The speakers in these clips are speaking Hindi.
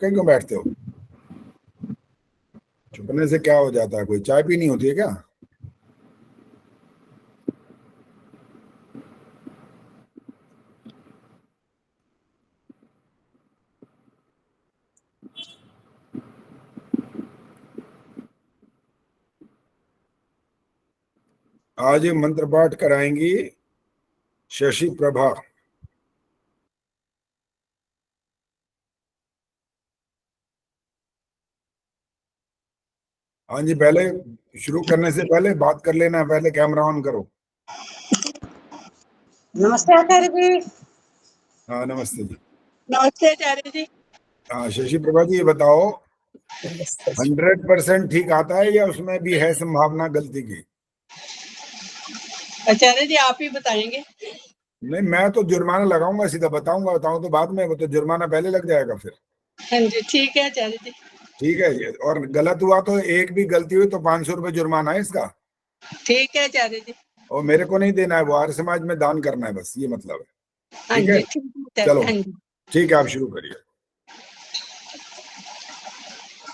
कहीं क्यों बैठते हो? छुपने से क्या हो जाता है? कोई चाय पीनी होती है क्या? आज मंत्र पाठ कराएंगी शशि प्रभा। हाँ जी, पहले शुरू करने से पहले बात कर लेना, पहले कैमरा ऑन करो। नमस्ते आचार्य जी। हाँ नमस्ते जी। नमस्ते आचार्य जी। हाँ शशि प्रभा जी, ये बताओ 100% ठीक आता है या उसमें भी है संभावना गलती की? आचार्य जी आप ही बताएंगे। नहीं, मैं तो जुर्माना लगाऊंगा, सीधा बताऊं तो बाद में, वो तो जुर्माना पहले लग जाएगा फिर। हाँ जी ठीक है आचार्य जी। ठीक है ये, और गलत हुआ तो एक भी गलती हुई तो 500 रुपये जुर्माना है इसका। ठीक है आचार्य जी। और मेरे को नहीं देना है, वो आर्य समाज में दान करना है, बस ये मतलब है। हाँ ठीक है, जी ठीक है। चलो हाँ जी। ठीक है, आप शुरू करिए।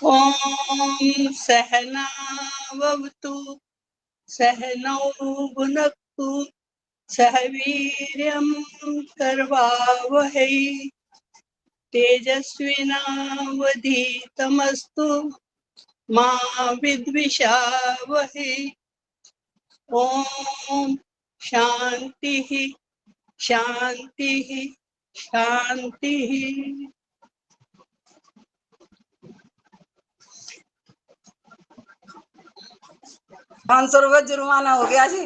ओम सहनावतु सहनौ भुनक्तु सह वीर्यं करवावहै तेजस्विनावधीतमस्तु मा विद्विषावहै। ओम शांति शांति शांति। 500 रुपये जुर्माना हो गया जी।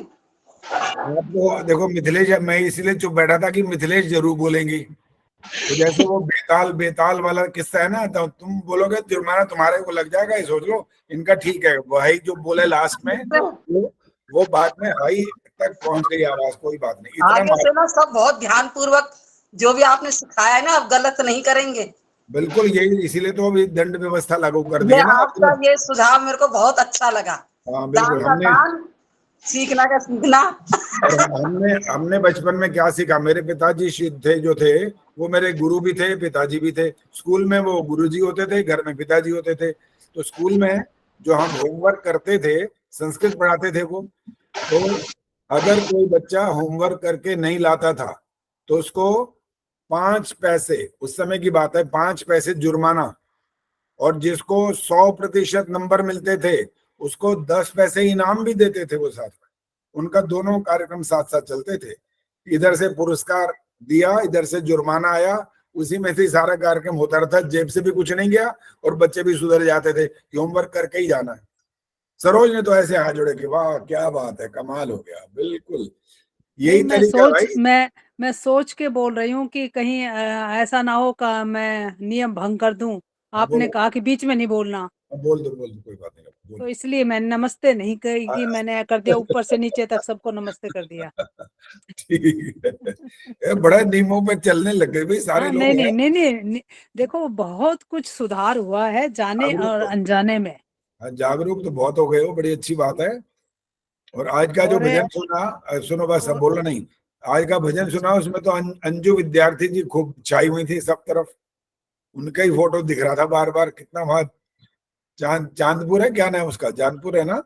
आपको देखो मिथिलेश, मैं इसलिए चुप बैठा था कि मिथिलेश जरूर बोलेंगी, तो जैसे वो बेताल बेताल वाला किस्सा है ना, तो तुम बोलोगे जुर्माना तुम्हारे को लग जाएगा, ये सोच लो। इनका ठीक है, वही जो बोले लास्ट में, वो बाद में हाई तक पहुंच गई आवाज, कोई बात नहीं, इतना आगे से ना सब बहुत ध्यान पूर्वक जो भी आपने सिखाया है ना, अब गलत नहीं करेंगे। बिल्कुल, यही इसीलिए तो अभी दंड व्यवस्था लागू कर दी ये है ना आपका ये सुझाव मेरे को बहुत अच्छा लगा। हाँ दान बिल्कुल, का हमने दान, सीखना का सीखना। और हमने हमने बचपन में क्या सीखा, मेरे पिताजी थे जो थे, वो मेरे गुरु भी थे, पिताजी भी थे। स्कूल में वो गुरुजी होते थे, घर में पिताजी होते थे। तो स्कूल में जो हम होमवर्क करते थे, संस्कृत पढ़ाते थे वो, तो अगर कोई बच्चा होमवर्क करके नहीं लाता था तो उसको 5 पैसे, उस समय की बात है, 5 पैसे जुर्माना। और जिसको 100% नंबर मिलते थे उसको 10 पैसे इनाम भी देते थे वो साथ में। उनका दोनों कार्यक्रम साथ साथ चलते थे, इधर से पुरस्कार दिया, इधर से जुर्माना आया, उसी में से सारा कार्यक्रम होता रहता, जेब से भी कुछ नहीं गया और बच्चे भी सुधर जाते थे कि होमवर्क करके ही जाना है। सरोज ने तो ऐसे हाथ जोड़े कि वाह क्या बात है, कमाल हो गया। बिल्कुल यही तरीका है भाई। मैं सोच के बोल रही हूँ कि कहीं ऐसा ना हो का मैं नियम भंग कर दूं। आपने बोलो, कहा कि बीच में नहीं बोलना, बोल दो कोई बात नहीं, तो बोलो। इसलिए मैंने नमस्ते नहीं कही कि मैंने कर दिया, ऊपर से नीचे तक सबको नमस्ते कर दिया। ठीक है, ये बड़ा नियमों पे चलने लग गए भाई सारे हाँ, लोग हैं। नहीं, देखो बहुत कुछ सुधार हुआ है जाने जागरूक और तो, अनजाने में। हाँ, जागरूक तो बहुत हो गए हो, बड़ी अच्छी बात है। और आज का जो और भजन सुना, सुनो बस, अब बोलना नहीं। आज का भजन सुना, उसमें तो अंजू विद्यार्थी जी खूब छाई हुई थी सब तरफ, उनका ही फोटो दिख रहा था बार बार। कितना वहां चांदपुर है, क्या नाम उसका, चांदपुर है ना?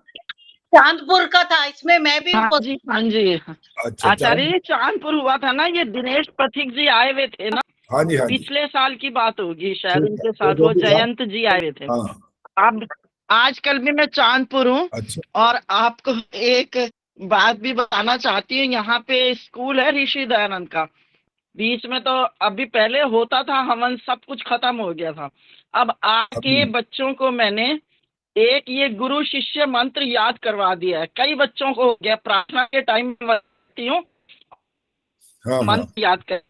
चांदपुर का था, इसमें मैं भी हाँ जी, हाँ जी। अच्छा, आचार्य जी, चांदपुर हुआ था ना, ये दिनेश पथिक जी आए हुए थे ना, हाँ जी हाँ जी, पिछले साल की बात होगी शायद, ठीक है, उनके वो साथ जो वो भी था। जयंत जी आए हुए थे। हाँ, अब आजकल भी मैं चांदपुर हूँ अच्छा, और आपको एक बात भी बताना चाहती हूँ। यहाँ पे स्कूल है ऋषि दयानंद का, बीच में तो अभी पहले होता था हवन, सब कुछ खत्म हो गया था। अब आके अभी बच्चों को मैंने एक ये गुरु शिष्य मंत्र याद करवा दिया है। कई बच्चों को हो गया, प्रार्थना के टाइम में बताती हूँ, हाँ हाँ, मंत्र याद कर।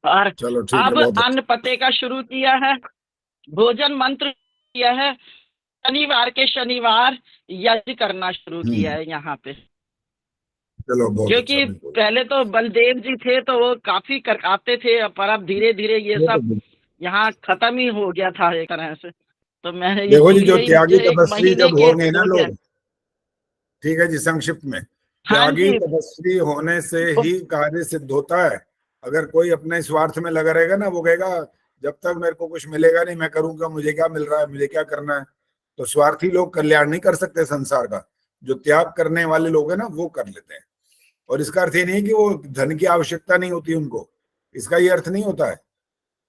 और चलो ठीक है, अब बहुत अन्न पते का शुरू किया है, भोजन मंत्र किया है, शनिवार के शनिवार यज्ञ करना शुरू किया है यहाँ पे। चलो बहुत अच्छा, क्योंकि बिल्कुल। पहले तो बलदेव जी थे तो वो काफी करवाते थे, पर अब धीरे धीरे ये वो तो सब यहाँ खत्म ही हो गया था एक तरह से। तो मैंने देखो जी, जो इसीलिए त्यागी एक तपस्वी महीने जब के होंगे ना हो गया। लोग, ठीक है जी, संक्षिप्त में, हाँ त्यागी जी, तपस्वी होने से ही कार्य सिद्ध होता है। अगर कोई अपने स्वार्थ में लगा रहेगा ना, वो कहेगा जब तक मेरे को कुछ मिलेगा नहीं मैं करूंगा, मुझे क्या मिल रहा है, मुझे क्या करना है। तो स्वार्थी लोग कल्याण नहीं कर सकते संसार का। जो त्याग करने वाले लोग हैं ना वो कर लेते हैं। और इसका अर्थ ये नहीं कि वो धन की आवश्यकता नहीं होती उनको, इसका ये अर्थ नहीं होता है।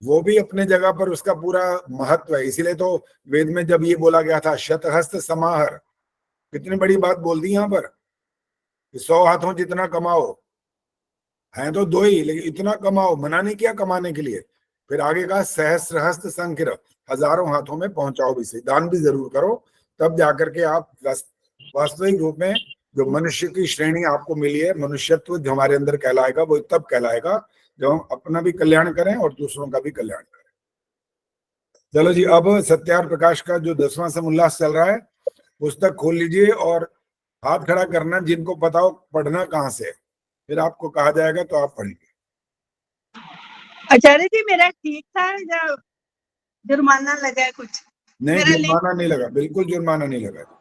वो भी अपने जगह पर उसका पूरा महत्व है। इसीलिए तो वेद में जब ये बोला गया था शतहस्त समाहर, कितनी बड़ी बात बोल दी यहाँ पर, 100 हाथों जितना कमाओ, है तो 2 ही लेकिन इतना कमाओ, मना नहीं किया कमाने के लिए। फिर आगे कहा सहस्रहस्त संकिर, हजारों हाथों में पहुंचाओ भी सही, दान भी जरूर करो, तब जाकर के आप वास्तविक रूप में जो मनुष्य की श्रेणी आपको मिली है, मनुष्यत्व जो हमारे अंदर कहलाएगा, वो तब कहलाएगा जब हम अपना भी कल्याण करें और दूसरों का भी कल्याण करें। चलो जी, अब सत्यार प्रकाश का जो 10वां समुल्लास चल रहा है, पुस्तक खोल लीजिए और हाथ खड़ा करना जिनको पता हो पढ़ना कहाँ से है, फिर आपको कहा जाएगा तो आप पढ़ेंगे। आचार्य जी मेरा ठीक था या जुर्माना लगा है कुछ? नहीं, मेरा जुर्माना नहीं लगा, बिल्कुल जुर्माना नहीं लगा।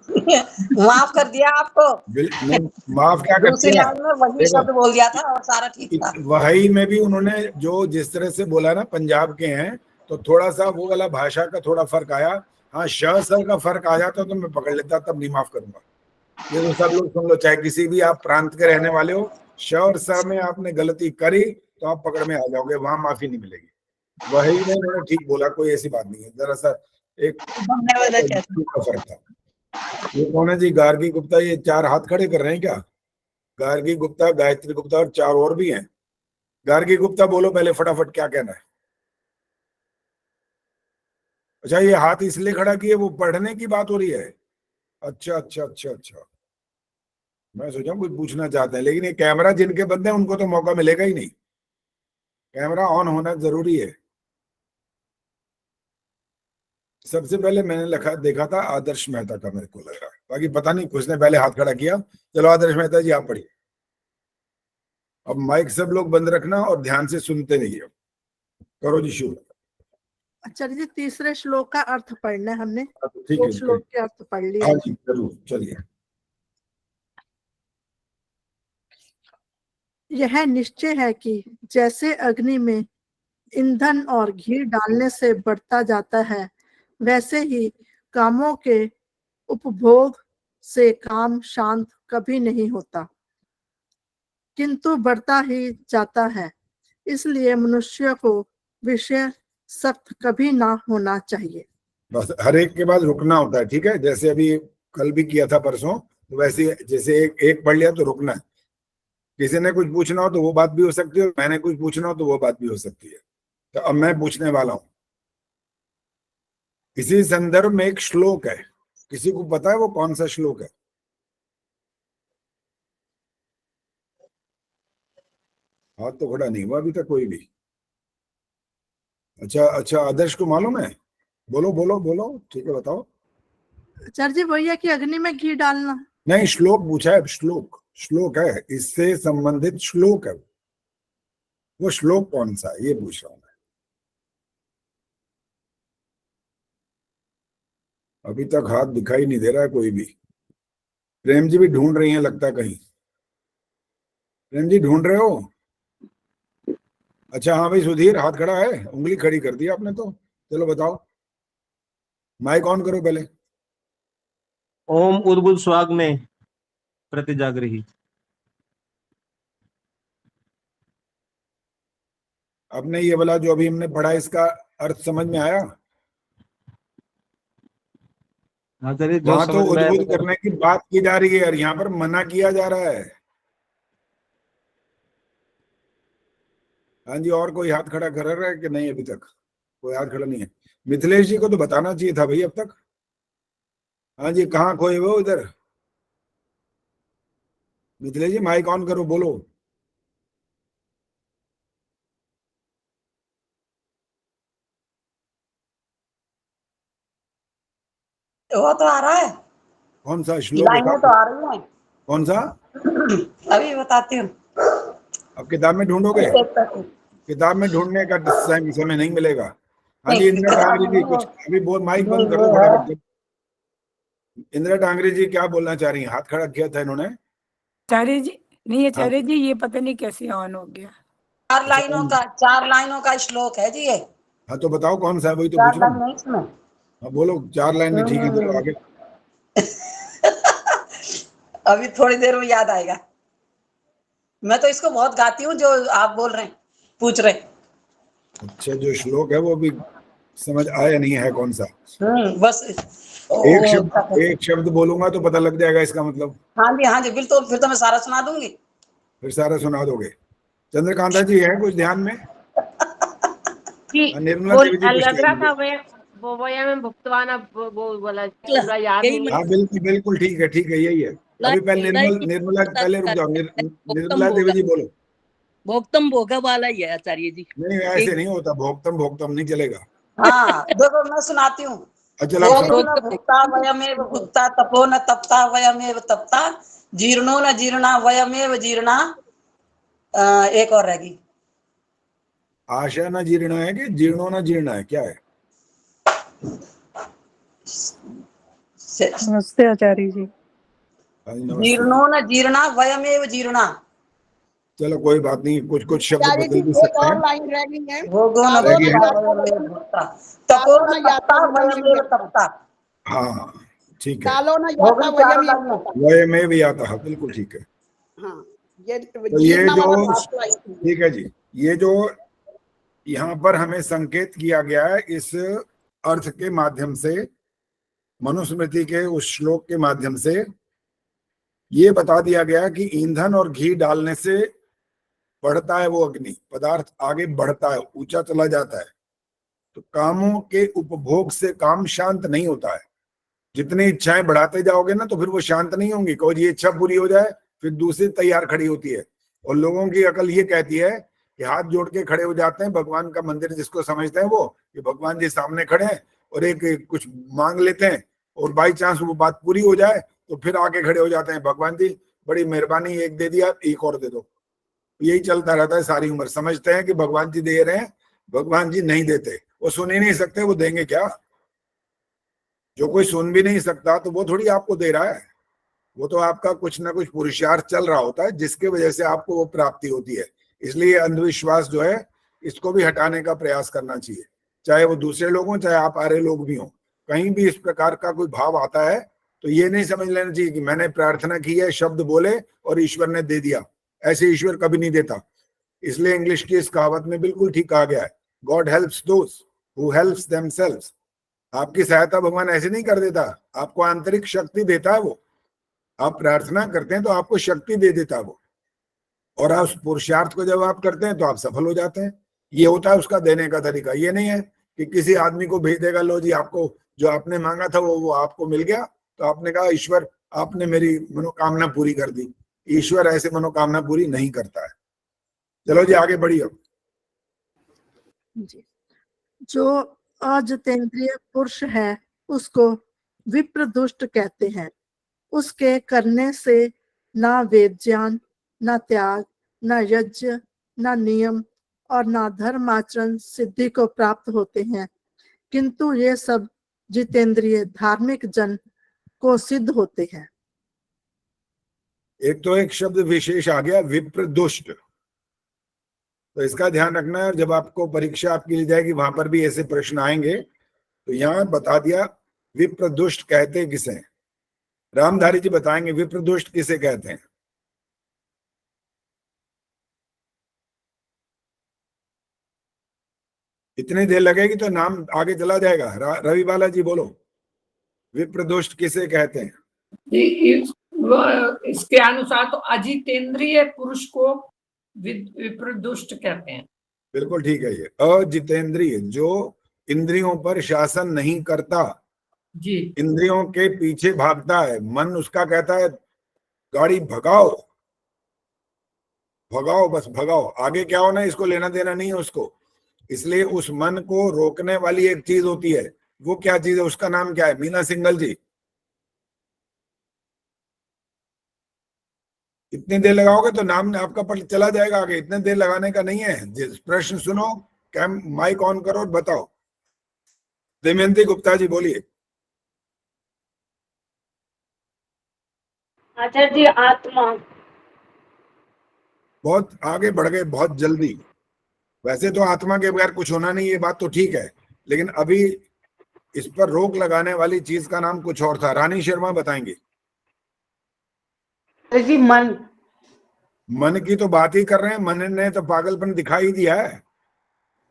माफ कर दिया आपको। नहीं, माफ क्या दूसरी करते लाइन में वही शब्द बोल दिया था और सारा ठीक था। वही में भी उन्होंने जो जिस तरह से बोला ना, पंजाब के हैं तो थोड़ा सा वो वाला भाषा का थोड़ा फर्क आया। हाँ, श सर का फर्क आ जाता तो मैं पकड़ लेता, तब नहीं माफ करूंगा। ये तो सब लोग सुन लो, चाहे किसी भी आप प्रांत के रहने वाले हो, श और स में आपने गलती करी तो आप पकड़ में आ जाओगे, वहां माफी नहीं मिलेगी। वही में उन्होंने ठीक बोला, कोई ऐसी बात नहीं है। जरा सा एक का फर्क था। ये कौन है जी? गार्गी गुप्ता। ये 4 हाथ खड़े कर रहे हैं क्या? गार्गी गुप्ता, गायत्री गुप्ता और 4 और भी हैं। गार्गी गुप्ता बोलो पहले फटाफट, क्या कहना है? अच्छा, ये हाथ इसलिए खड़ा किए, वो पढ़ने की बात हो रही है। अच्छा अच्छा अच्छा अच्छा, मैं सोचा कुछ पूछना चाहते हैं, लेकिन ये कैमरा जिनके बंद है उनको तो मौका मिलेगा ही नहीं। कैमरा ऑन होना जरूरी है। सबसे पहले मैंने देखा था आदर्श मेहता का, मेरे को लग रहा है, बाकी पता नहीं किसने पहले हाथ खड़ा किया। चलो आदर्श मेहता जी आप पढ़िए। अब माइक सब लोग बंद रखना और ध्यान से सुनते रहिए। करो जी शुरू। आचार्य जी 3रे श्लोक का अर्थ पढ़ना है हमने। ठीक 2 है, श्लोक के अर्थ पढ़ लिए। हाँ जी जरूर, चलिए। यह निश्चय है कि जैसे अग्नि में ईंधन और घी डालने से बढ़ता जाता है, वैसे ही कामों के उपभोग से काम शांत कभी नहीं होता, किंतु बढ़ता ही जाता है। इसलिए मनुष्य को विषय सख्त कभी ना होना चाहिए। बस हर एक के बाद रुकना होता है, ठीक है? जैसे अभी कल भी किया था परसों, तो वैसे जैसे एक पढ़ लिया तो रुकना है। किसी ने कुछ पूछना हो तो वो बात भी हो सकती है, मैंने कुछ पूछना हो तो वो बात भी हो सकती है। तो अब मैं पूछने वाला हूं। इसी संदर्भ में एक श्लोक है, किसी को पता है वो कौन सा श्लोक है? हाथ तो खड़ा नहीं हुआ अभी तक कोई भी। अच्छा अच्छा, आदर्श को मालूम है? बोलो बोलो बोलो, ठीक है बताओ। आचार्य जी वही है कि अग्नि में घी डालना। नहीं, श्लोक पूछा है, श्लोक है, इससे संबंधित श्लोक है। वो श्लोक कौन सा है ये पूछ रहा हूं मैं। अभी तक हाथ दिखाई नहीं दे रहा है कोई भी। प्रेम जी भी ढूंढ रही हैं लगता है कहीं। प्रेम जी ढूंढ रहे हो? अच्छा हाँ भाई, सुधीर हाथ खड़ा है, उंगली खड़ी कर दी आपने तो। चलो बताओ, माइक ऑन करो पहले। ओम उद्बुद्ध स्वाग में प्रतिजागृही। आपने ये वाला जो अभी हमने पढ़ा, इसका अर्थ समझ में आया? वहां तो उद्बुद्ध करने की बात की जा रही है और यहाँ पर मना किया जा रहा है। हाँ जी, और कोई हाथ खड़ा कर रहा है कि नहीं? अभी तक कोई हाथ खड़ा नहीं है। मिथिलेश जी को तो बताना चाहिए था भाई अब तक। हाँ जी, कहाँ खोए वो इधर? मिथिलेश जी माइक ऑन करो, बोलो। वो तो आ रहा है, कौन सा श्लोक? लाइनें तो आ रही हैं। कौन सा? अभी बताती हूँ। अब किताब में ढूंढोगे? किताब में ढूंढने का समय नहीं मिलेगा। हाँ जी, इंदिरा टांगरी जी कुछ अभी बोल, माइक बंद कर दो फटाफट। इंदिरा टांगरी जी क्या बोलना चाह रही हैं? हाथ खड़ा किया था इन्होंने। आचार्य जी नहीं, आचार्य जी ये पता नहीं कैसे ऑन हो गया। 4 लाइनों का श्लोक है जी ये। हाँ तो बताओ कौन सा है, वही तो चार पूछ रहा लाइन हूँ। नहीं सुने? हाँ बोलो, 4 लाइन में ठीक है, चलो आगे। अभी थोड़ी देर में याद आएगा। मैं तो इसको बहुत गाती हूँ जो आप बोल रहे हैं, पूछ रहे हैं। अच्छा, जो श्लोक है वो भी समझ आया नहीं है कौन सा। बस एक शब्द बोलूंगा तो पता लग जाएगा इसका मतलब। हाँ जी बिल्कुल, फिर तो मैं सारा सुना दूंगी। फिर सारा सुना दोगे। चंद्रकांता जी है कुछ ध्यान में? निर्मला देवी जी कुछ लग रहा कहेंगे। था वो में भुगतवान, अब वो बोला पूरा याद यही नहीं है। हाँ बिल्कुल बिल्कुल, ठीक है, यही है। अभी पहले निर्मला पहले रुक जाओ, निर्मला देवी जी बोलो। भोक्तम भोगा वाला ही है आचार्य जी। नहीं ऐसे नहीं होता, भोक्तम नहीं चलेगा। हाँ देखो मैं सुनाती हूँ। चलो आप सुनाओ। न भुक्ता वयमेव भुक्ता, तपो न तप्ता वयमेव तप्ता, जीर्णो न जीर्णा वयमेव जीर्णा। एक और रहेगी। आशा न जीर्ण है कि जीर्णो न जीर्ण है, क्या है? नमस्ते आचार्य जी। हाँ जी, नमस्ते। जीर्णो न जीर्णा वयमेव जीर्णा। चलो कोई बात नहीं, कुछ कुछ शब्द आचार्य बदल जी भी एक सकते और हैं। लाइन रह गई है। भोगो न कालो न रहेगी। भुक्ता याता वयमेव वयम भुक्ता, तपो कालो न न तप्ता याता वयम वयमेव यता तप्ता। हाँ ठीक है। कालो न हो याता गई वयम 4 लाइनें। यता। वह में भी आता है, बिल्कुल ठीक है। हाँ, ये तो ये जीर्णा जो वाला भाग तो आई थी। ठीक है जी, ये जो यहाँ पर हमें संकेत किया गया है इस अर्थ के माध्यम से, मनुस्मृति के उस श्लोक के माध्यम से ये बता दिया गया कि ईंधन और घी डालने से बढ़ता है वो अग्नि पदार्थ, आगे बढ़ता है, ऊंचा चला जाता है। तो कामों के उपभोग से काम शांत नहीं होता है। जितनी इच्छाएं बढ़ाते जाओगे ना तो फिर वो शांत नहीं होंगी। कहो ये इच्छा पूरी हो जाए, फिर दूसरी तैयार खड़ी होती है। और लोगों की अकल ये कहती है कि हाथ जोड़ के खड़े हो जाते हैं, भगवान का मंदिर जिसको समझते हैं वो, कि भगवान जी सामने खड़े हैं और एक कुछ मांग लेते हैं और बाई चांस वो बात पूरी हो जाए तो फिर आके खड़े हो जाते हैं, भगवान जी बड़ी मेहरबानी, एक दे दिया एक और दे दो। यही चलता रहता है सारी उम्र। समझते हैं कि भगवान जी दे रहे हैं, भगवान जी नहीं देते। वो सुन ही नहीं सकते, वो देंगे क्या? जो कोई सुन भी नहीं सकता तो वो थोड़ी आपको दे रहा है। वो तो आपका कुछ ना कुछ पुरुषार्थ चल रहा होता है जिसके वजह से आपको वो प्राप्ति होती है। इसलिए अंधविश्वास जो है इसको भी हटाने का प्रयास करना चाहिए, चाहे वो दूसरे लोग हों चाहे आप आरे लोग भी हों। कहीं भी इस प्रकार का कोई भाव आता है तो ये नहीं समझ लेना चाहिए कि मैंने प्रार्थना की है, शब्द बोले और ईश्वर ने दे दिया। ऐसे ईश्वर कभी नहीं देता। इसलिए इंग्लिश की इस कहावत में बिल्कुल ठीक कहा गया है, God helps those who helps themselves. आपकी सहायता भगवान ऐसे नहीं कर देता, आपको आंतरिक शक्ति देता है वो। आप प्रार्थना करते हैं तो आपको शक्ति दे देता है वो, और आप उस पुरुषार्थ को जब आप करते हैं तो आप सफल हो जाते हैं। ये होता है उसका देने का तरीका। ये नहीं है कि किसी आदमी को भेज देगा, लो जी आपको जो आपने मांगा था वो आपको मिल गया, तो आपने कहा ईश्वर आपने मेरी मनोकामना पूरी कर दी। ईश्वर ऐसे मनोकामना पूरी नहीं करता है। चलो जी आगे बढ़िए। जी। जो अजितेंद्रिय पुरुष है उसको विप्र दुष्ट कहते हैं। उसके करने से ना वेद ज्ञान, ना त्याग, ना यज्ञ, ना नियम और ना धर्माचरण सिद्धि को प्राप्त होते हैं, किंतु ये सब जितेंद्रिय धार्मिक जन को सिद्ध होते हैं। एक तो एक शब्द विशेष आ गया, विप्र दुष्ट। तो इसका ध्यान रखना है, और जब आपको परीक्षा आपकी ली जाएगी वहां पर भी ऐसे प्रश्न आएंगे तो यहाँ बता दिया विप्र दुष्ट कहते किसे हैं। रामधारी जी बताएंगे विप्र दुष्ट किसे कहते हैं। इतनी देर लगेगी तो नाम आगे चला जाएगा। रवि बाला जी बोलो, विप्र दुष्ट किसे कहते हैं? इसके अनुसार तो अजितेंद्रिय पुरुष को विप्रदुष्ट कहते हैं। बिल्कुल ठीक है। ये अजितेंद्रिय, जो इंद्रियों पर शासन नहीं करता, जी इंद्रियों के पीछे भागता है। मन उसका कहता है गाड़ी भगाओ भगाओ, बस भगाओ, आगे क्या होना इसको लेना देना नहीं है उसको। इसलिए उस मन को रोकने वाली एक चीज होती है। वो क्या चीज है, उसका नाम क्या है? मीना सिंगल जी, इतनी देर लगाओगे तो नाम आपका पट चला जाएगा आगे। इतने देर लगाने का नहीं है। जिस प्रश्न सुनो, कैम माइक ऑन करो और बताओ। दमयंती गुप्ता जी बोलिए। आचार्य जी आत्मा। बहुत आगे बढ़ गए, बहुत जल्दी। वैसे तो आत्मा के बगैर कुछ होना नहीं, ये बात तो ठीक है, लेकिन अभी इस पर रोक लगाने वाली चीज का नाम कुछ और था। रानी शर्मा बताएंगे। जी मन। मन की तो बात ही कर रहे हैं, मन ने तो पागलपन दिखाई दिया है। हाँ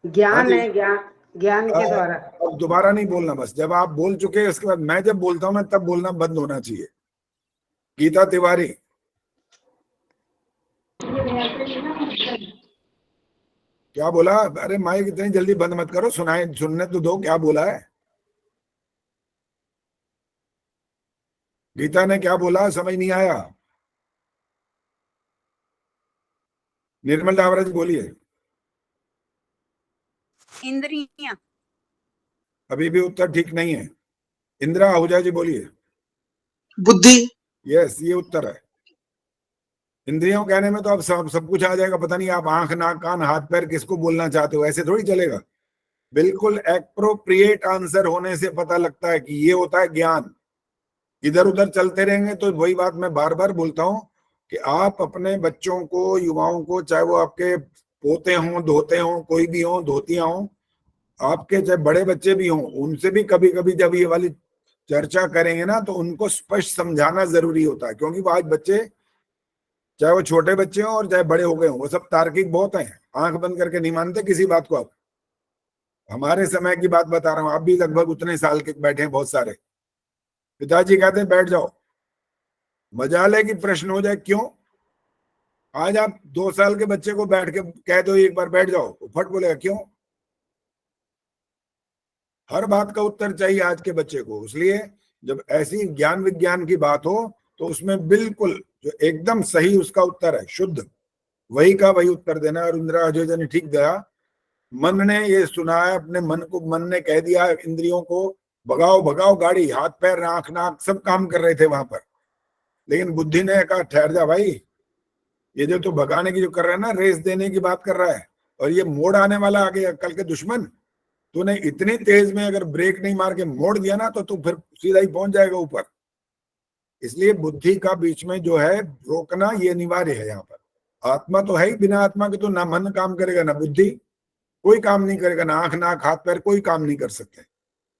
ज्ञान जी। है, ज्ञान, ज्ञान के द्वारा। अब दोबारा नहीं बोलना, बस जब आप बोल चुके हैं उसके बाद मैं जब बोलता हूं ना तब बोलना बंद होना चाहिए। गीता तिवारी। क्या बोला? अरे माइक इतनी जल्दी बंद मत करो, सुनाए, सुनने तो दो, क्या बोला है गीता ने? क्या बोला समझ नहीं आया। निर्मल डावरा जी बोलिए। इंद्रियां। अभी भी उत्तर ठीक नहीं है। इंदिरा आहूजा जी बोलिए। बुद्धि। यस, ये उत्तर है। इंद्रियों कहने में तो अब सब कुछ आ जाएगा, पता नहीं आप आंख नाक कान हाथ पैर किसको बोलना चाहते हो, ऐसे थोड़ी चलेगा। बिल्कुल एप्रोप्रिएट आंसर होने से पता लगता है कि ये होता है ज्ञान। इधर उधर चलते रहेंगे तो वही बात मैं बार बार बोलता हूं कि आप अपने बच्चों को, युवाओं को, चाहे वो आपके पोते हों, धोते हों, कोई भी हों, धोतियां हों, आपके चाहे बड़े बच्चे भी हों, उनसे भी कभी कभी जब ये वाली चर्चा करेंगे ना तो उनको स्पष्ट समझाना जरूरी होता है, क्योंकि वो आज बच्चे, चाहे वो छोटे बच्चे हों और चाहे बड़े हो गए हों, वो सब तार्किक बहुत हैं, आंख बंद करके नहीं मानते किसी बात को। आप हमारे समय की बात बता रहा हूं, आप भी लगभग उतने साल के बैठे हैं बहुत सारे। पिताजी कहते हैं बैठ जाओ, मजाल है कि प्रश्न हो जाए क्यों। आज आप 2 साल के बच्चे को बैठ के कह दो एक बार बैठ जाओ, वो फट बोलेगा क्यों। हर बात का उत्तर चाहिए आज के बच्चे को, इसलिए जब ऐसी ज्ञान विज्ञान की बात हो तो उसमें बिल्कुल जो एकदम सही उसका उत्तर है, शुद्ध वही का वही उत्तर देना। और इंदिरा आहूजा ने ठीक दिया, मन ने ये सुना है, अपने मन को, मन ने कह दिया इंद्रियों को भगाओ भगाओ, गाड़ी, हाथ पैर आंख नाक सब काम कर रहे थे वहां पर, लेकिन बुद्धि ने कहा ठहर जा भाई, ये जो तो भगाने की जो कर रहा है ना, रेस देने की बात कर रहा है, और ये मोड़ आने वाला आगे कल के दुश्मन, तूने इतनी तेज में अगर ब्रेक नहीं मार के मोड़ दिया ना तो तू फिर सीधा ही पहुंच जाएगा ऊपर। इसलिए बुद्धि का बीच में जो है रोकना ये अनिवार्य है। यहाँ पर आत्मा तो है ही, बिना आत्मा के तो ना मन काम करेगा ना बुद्धि, कोई काम नहीं करेगा, ना आंख नाक हाथ पैर कोई काम नहीं कर सकते।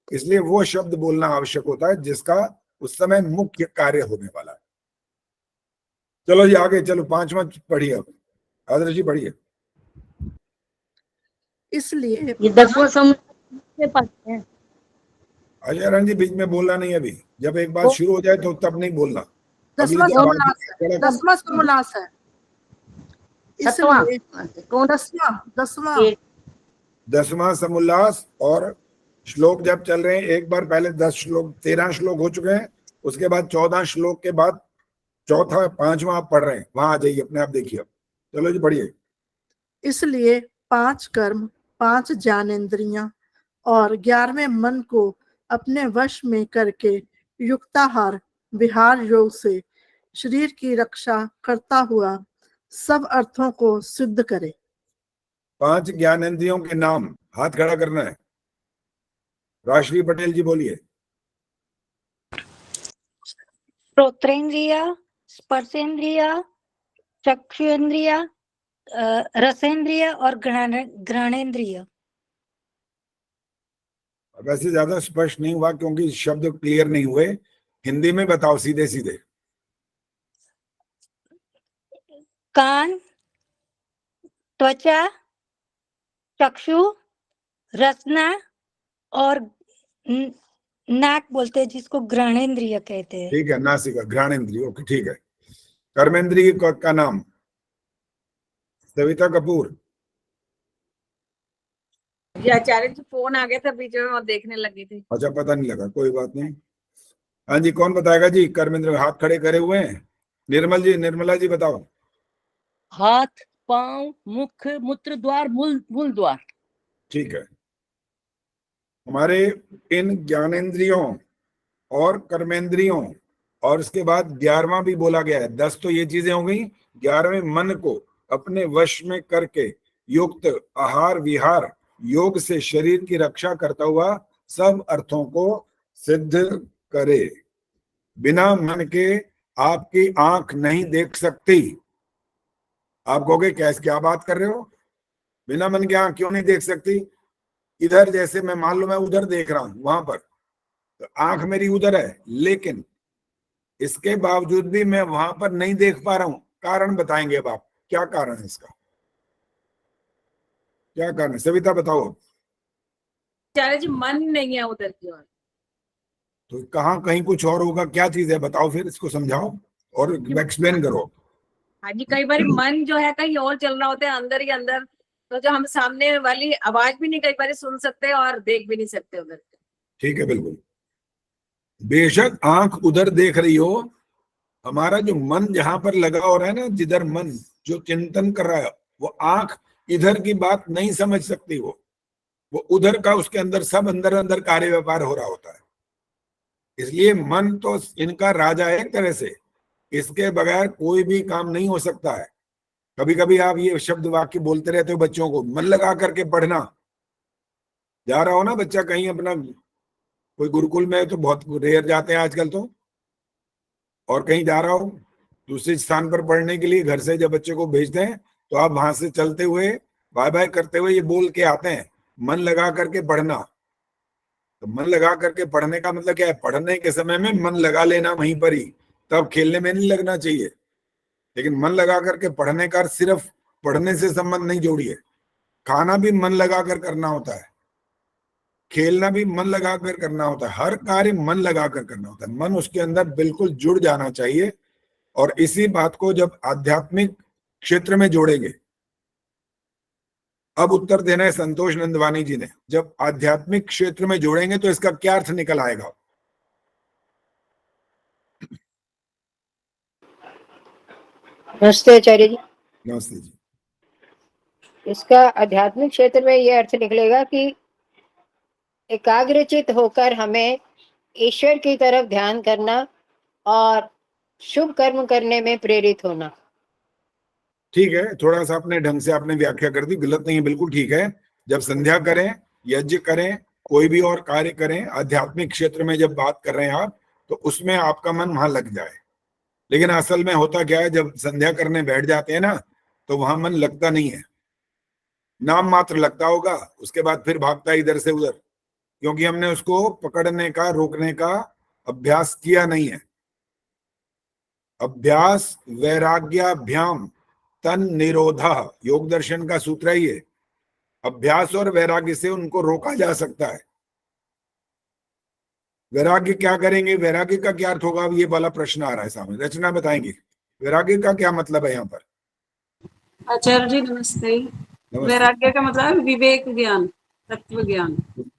इसलिए वो शब्द बोलना आवश्यक होता है जिसका उस समय मुख्य कार्य होने वाला है। चलो जी आगे चलो, 5वां पढ़िए, अब आदर्श जी पढ़िए। इसलिए ये 10वां समुद्र पढ़ते हैं। अजय रंग जी बीच में बोलना नहीं, अभी जब एक बात शुरू हो जाए तो तब नहीं बोलना। 10वां अगली बार समास है, 10वां समास है। छठवां, इसलिए कौन? 10वां 10वां समुल्लास। और श्लोक जब चल रहे हैं, एक बार पहले 10 श्लोक, 13 श्लोक हो चुके हैं, उसके बाद 14 श्लोक के बाद चौथा 5वां आप पढ़ रहे हैं, वहां आ जाइए, अपने आप देखिए। अब चलो जी पढ़िए। इसलिए 5 कर्म, 5 ज्ञानेंद्रियां और 11वें मन को अपने वश में करके युक्ताहार विहार योग से शरीर की रक्षा करता हुआ सब अर्थों को सिद्ध करे। 5 ज्ञानेंद्रियों के नाम, हाथ खड़ा करना है। राष्ट्रीय पटेल जी बोलिए। श्रोत्रेंद्रिय, स्पर्शेंद्रिय, चक्षुरेंद्रिय, रसेंद्रिय और घ्राणेंद्रिय। वैसे ज्यादा स्पष्ट नहीं हुआ क्योंकि शब्द क्लियर नहीं हुए, हिंदी में बताओ सीधे सीधे। कान, त्वचा, चक्षु, रसना और नाक बोलते हैं जिसको घ्राणेंद्रिय कहते हैं। ठीक है, नासिका, घ्राणेंद्रिय, ओके ठीक है। कर्मेंद्रिय का नाम सविता कपूर। आचार्य जी फोन आ गया था बीच में और देखने लगी थी। अच्छा, पता नहीं लगा, कोई बात नहीं। हाँ जी, कौन बताएगा जी? कर्मेंद्र हाथ खड़े करे हुए हैं। निर्मल जी, निर्मला जी बताओ। हाथ, पांव, मुख, मूत्र द्वार, मूल द्वार। ठीक है, हमारे इन ज्ञानेंद्रियों और कर्मेंद्रियों और इसके बाद 11वां भी बोला गया है। 10 तो ये चीजें हो गई, 11वें मन को अपने वश में करके युक्त आहार विहार योग से शरीर की रक्षा करता हुआ सब अर्थों को सिद्ध करे। बिना मन के आपकी आंख नहीं देख सकती। आप कहोगे कैसे, क्या बात कर रहे हो? बिना मन के आंख क्यों नहीं देख सकती? इधर जैसे मैं मान लो मैं उधर देख रहा हूं, वहां पर तो आंख मेरी उधर है, लेकिन इसके बावजूद भी मैं वहां पर नहीं देख पा रहा हूं। कारण बताएंगे अब आप, क्या कारण है इसका? क्या कारण है? सविता बताओ। आचार्य जी मन नहीं है उधर की ओर। तो कहाँ कहीं कुछ और होगा, क्या चीज है बताओ, फिर इसको समझाओ और एक्सप्लेन करो। हाँ जी, कई बार मन जो है कहीं और चल रहा होता है, अंदर ही अंदर, तो जो हम सामने वाली आवाज भी नहीं कई बार सुन सकते और देख भी नहीं सकते उधर। ठीक है, बिल्कुल। बेशक आंख उधर देख रही हो, हमारा जो मन जहां पर लगा हो रहा है ना, जिधर मन जो चिंतन कर रहा है, वो आंख इधर की बात नहीं समझ सकती। वो उधर का, उसके अंदर सब अंदर अंदर कार्य व्यापार हो रहा होता है। इसलिए मन तो इनका राजा है एक तरह से, इसके बगैर कोई भी काम नहीं हो सकता है। कभी कभी आप ये शब्द वाक्य बोलते रहते हो बच्चों को, मन लगा करके पढ़ना। जा रहा हो ना बच्चा कहीं अपना, कोई गुरुकुल में तो बहुत रेयर जाते हैं आजकल तो, और कहीं जा रहा हो दूसरे स्थान पर पढ़ने के लिए, घर से जब बच्चे को भेजते हैं तो आप वहां से चलते हुए बाय बाय करते हुए ये बोल के आते हैं, मन लगा करके पढ़ना। तो मन लगा करके पढ़ने का मतलब क्या है? पढ़ने के समय में मन लगा लेना वहीं पर ही, तब खेलने में नहीं लगना चाहिए। लेकिन मन लगा करके पढ़ने का सिर्फ पढ़ने से संबंध नहीं जोड़िए। खाना भी मन लगा कर करना होता है, खेलना भी मन लगा कर करना होता है, हर कार्य मन लगा कर करना होता है। मन उसके अंदर बिल्कुल जुड़ जाना चाहिए। और इसी बात को जब आध्यात्मिक क्षेत्र में जोड़ेंगे, अब उत्तर देना है संतोष नंदवानी जी ने, जब आध्यात्मिक क्षेत्र में जोड़ेंगे तो इसका क्या अर्थ निकल आएगा? नमस्ते आचार्य जी। नमस्ते जी। इसका आध्यात्मिक क्षेत्र में यह अर्थ निकलेगा कि एकाग्रचित होकर हमें ईश्वर की तरफ ध्यान करना और शुभ कर्म करने में प्रेरित होना। ठीक है, थोड़ा सा अपने ढंग से आपने व्याख्या कर दी, गलत नहीं है, बिल्कुल ठीक है। जब संध्या करें, यज्ञ करें, कोई भी और कार्य करें, आध्यात्मिक क्षेत्र में जब बात कर रहे हैं आप, तो उसमें आपका मन वहां लग जाए। लेकिन असल में होता क्या है, जब संध्या करने बैठ जाते हैं ना, तो वहां मन लगता नहीं है, नाम मात्र लगता होगा, उसके बाद फिर भागता है इधर से उधर, क्योंकि हमने उसको पकड़ने का, रोकने का अभ्यास किया नहीं है। अभ्यास वैराग्याभ्याम तन निरोधा, योग दर्शन का सूत्र है ये। अभ्यास और वैराग्य से उनको रोका जा सकता है। वैराग्य क्या करेंगे, वैराग्य का क्या अर्थ होगा, ये वाला प्रश्न आ रहा है सामने। रचना बताएंगे वैराग्य का क्या मतलब है यहाँ पर? आचार्य जी नमस्ते। नमस्ते। वैराग्य का मतलब है विवेक ज्ञान, तत्व ज्ञान।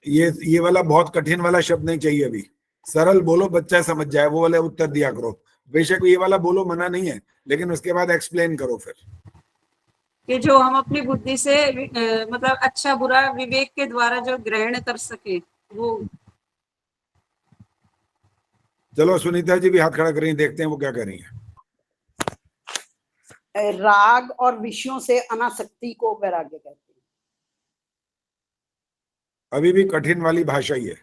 ये वाला बहुत कठिन वाला शब्द नहीं चाहिए अभी, सरल बोलो, बच्चा समझ जाए, वो वाला उत्तर दिया करो। बेशक ये वाला बोलो, मना नहीं है, लेकिन उसके बाद एक्सप्लेन करो फिर। कि जो हम अपनी बुद्धि से मतलब अच्छा बुरा विवेक के द्वारा जो ग्रहण कर सके वो। चलो सुनीता जी भी हाथ खड़ा करें, देखते हैं वो क्या कर रही है। राग और विषयों से अनासक्ति को वैराग्य कहते हैं। अभी भी कठिन वाली भाषा ही है,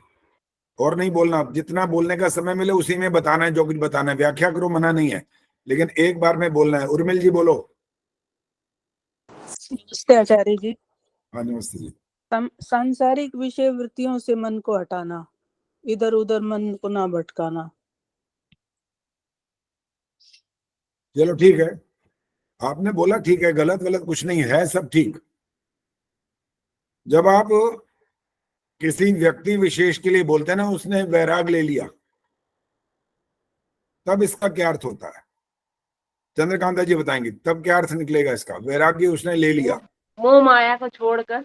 और नहीं बोलना, जितना बोलने का समय मिले उसी में बताना है, जो कुछ बताना है। व्याख्या करो, मना नहीं है, लेकिन एक बार में बोलना है। उर्मिल जी बोलो। नमस्ते आचार्य जी। हाँ नमस्ते जी। सांसारिक विषय वृत्तियों से मन को हटाना, इधर उधर मन को ना भटकाना। चलो ठीक है, आपने बोला ठीक है, गलत गलत कुछ नहीं है, सब ठीक। जब आप किसी व्यक्ति विशेष के लिए बोलते हैं ना, उसने वैराग ले लिया, तब इसका क्या अर्थ होता है? चंद्रकांता जी बताएंगे, तब क्या अर्थ निकलेगा इसका? वैराग्य उसने ले लिया, मोह माया को छोड़कर,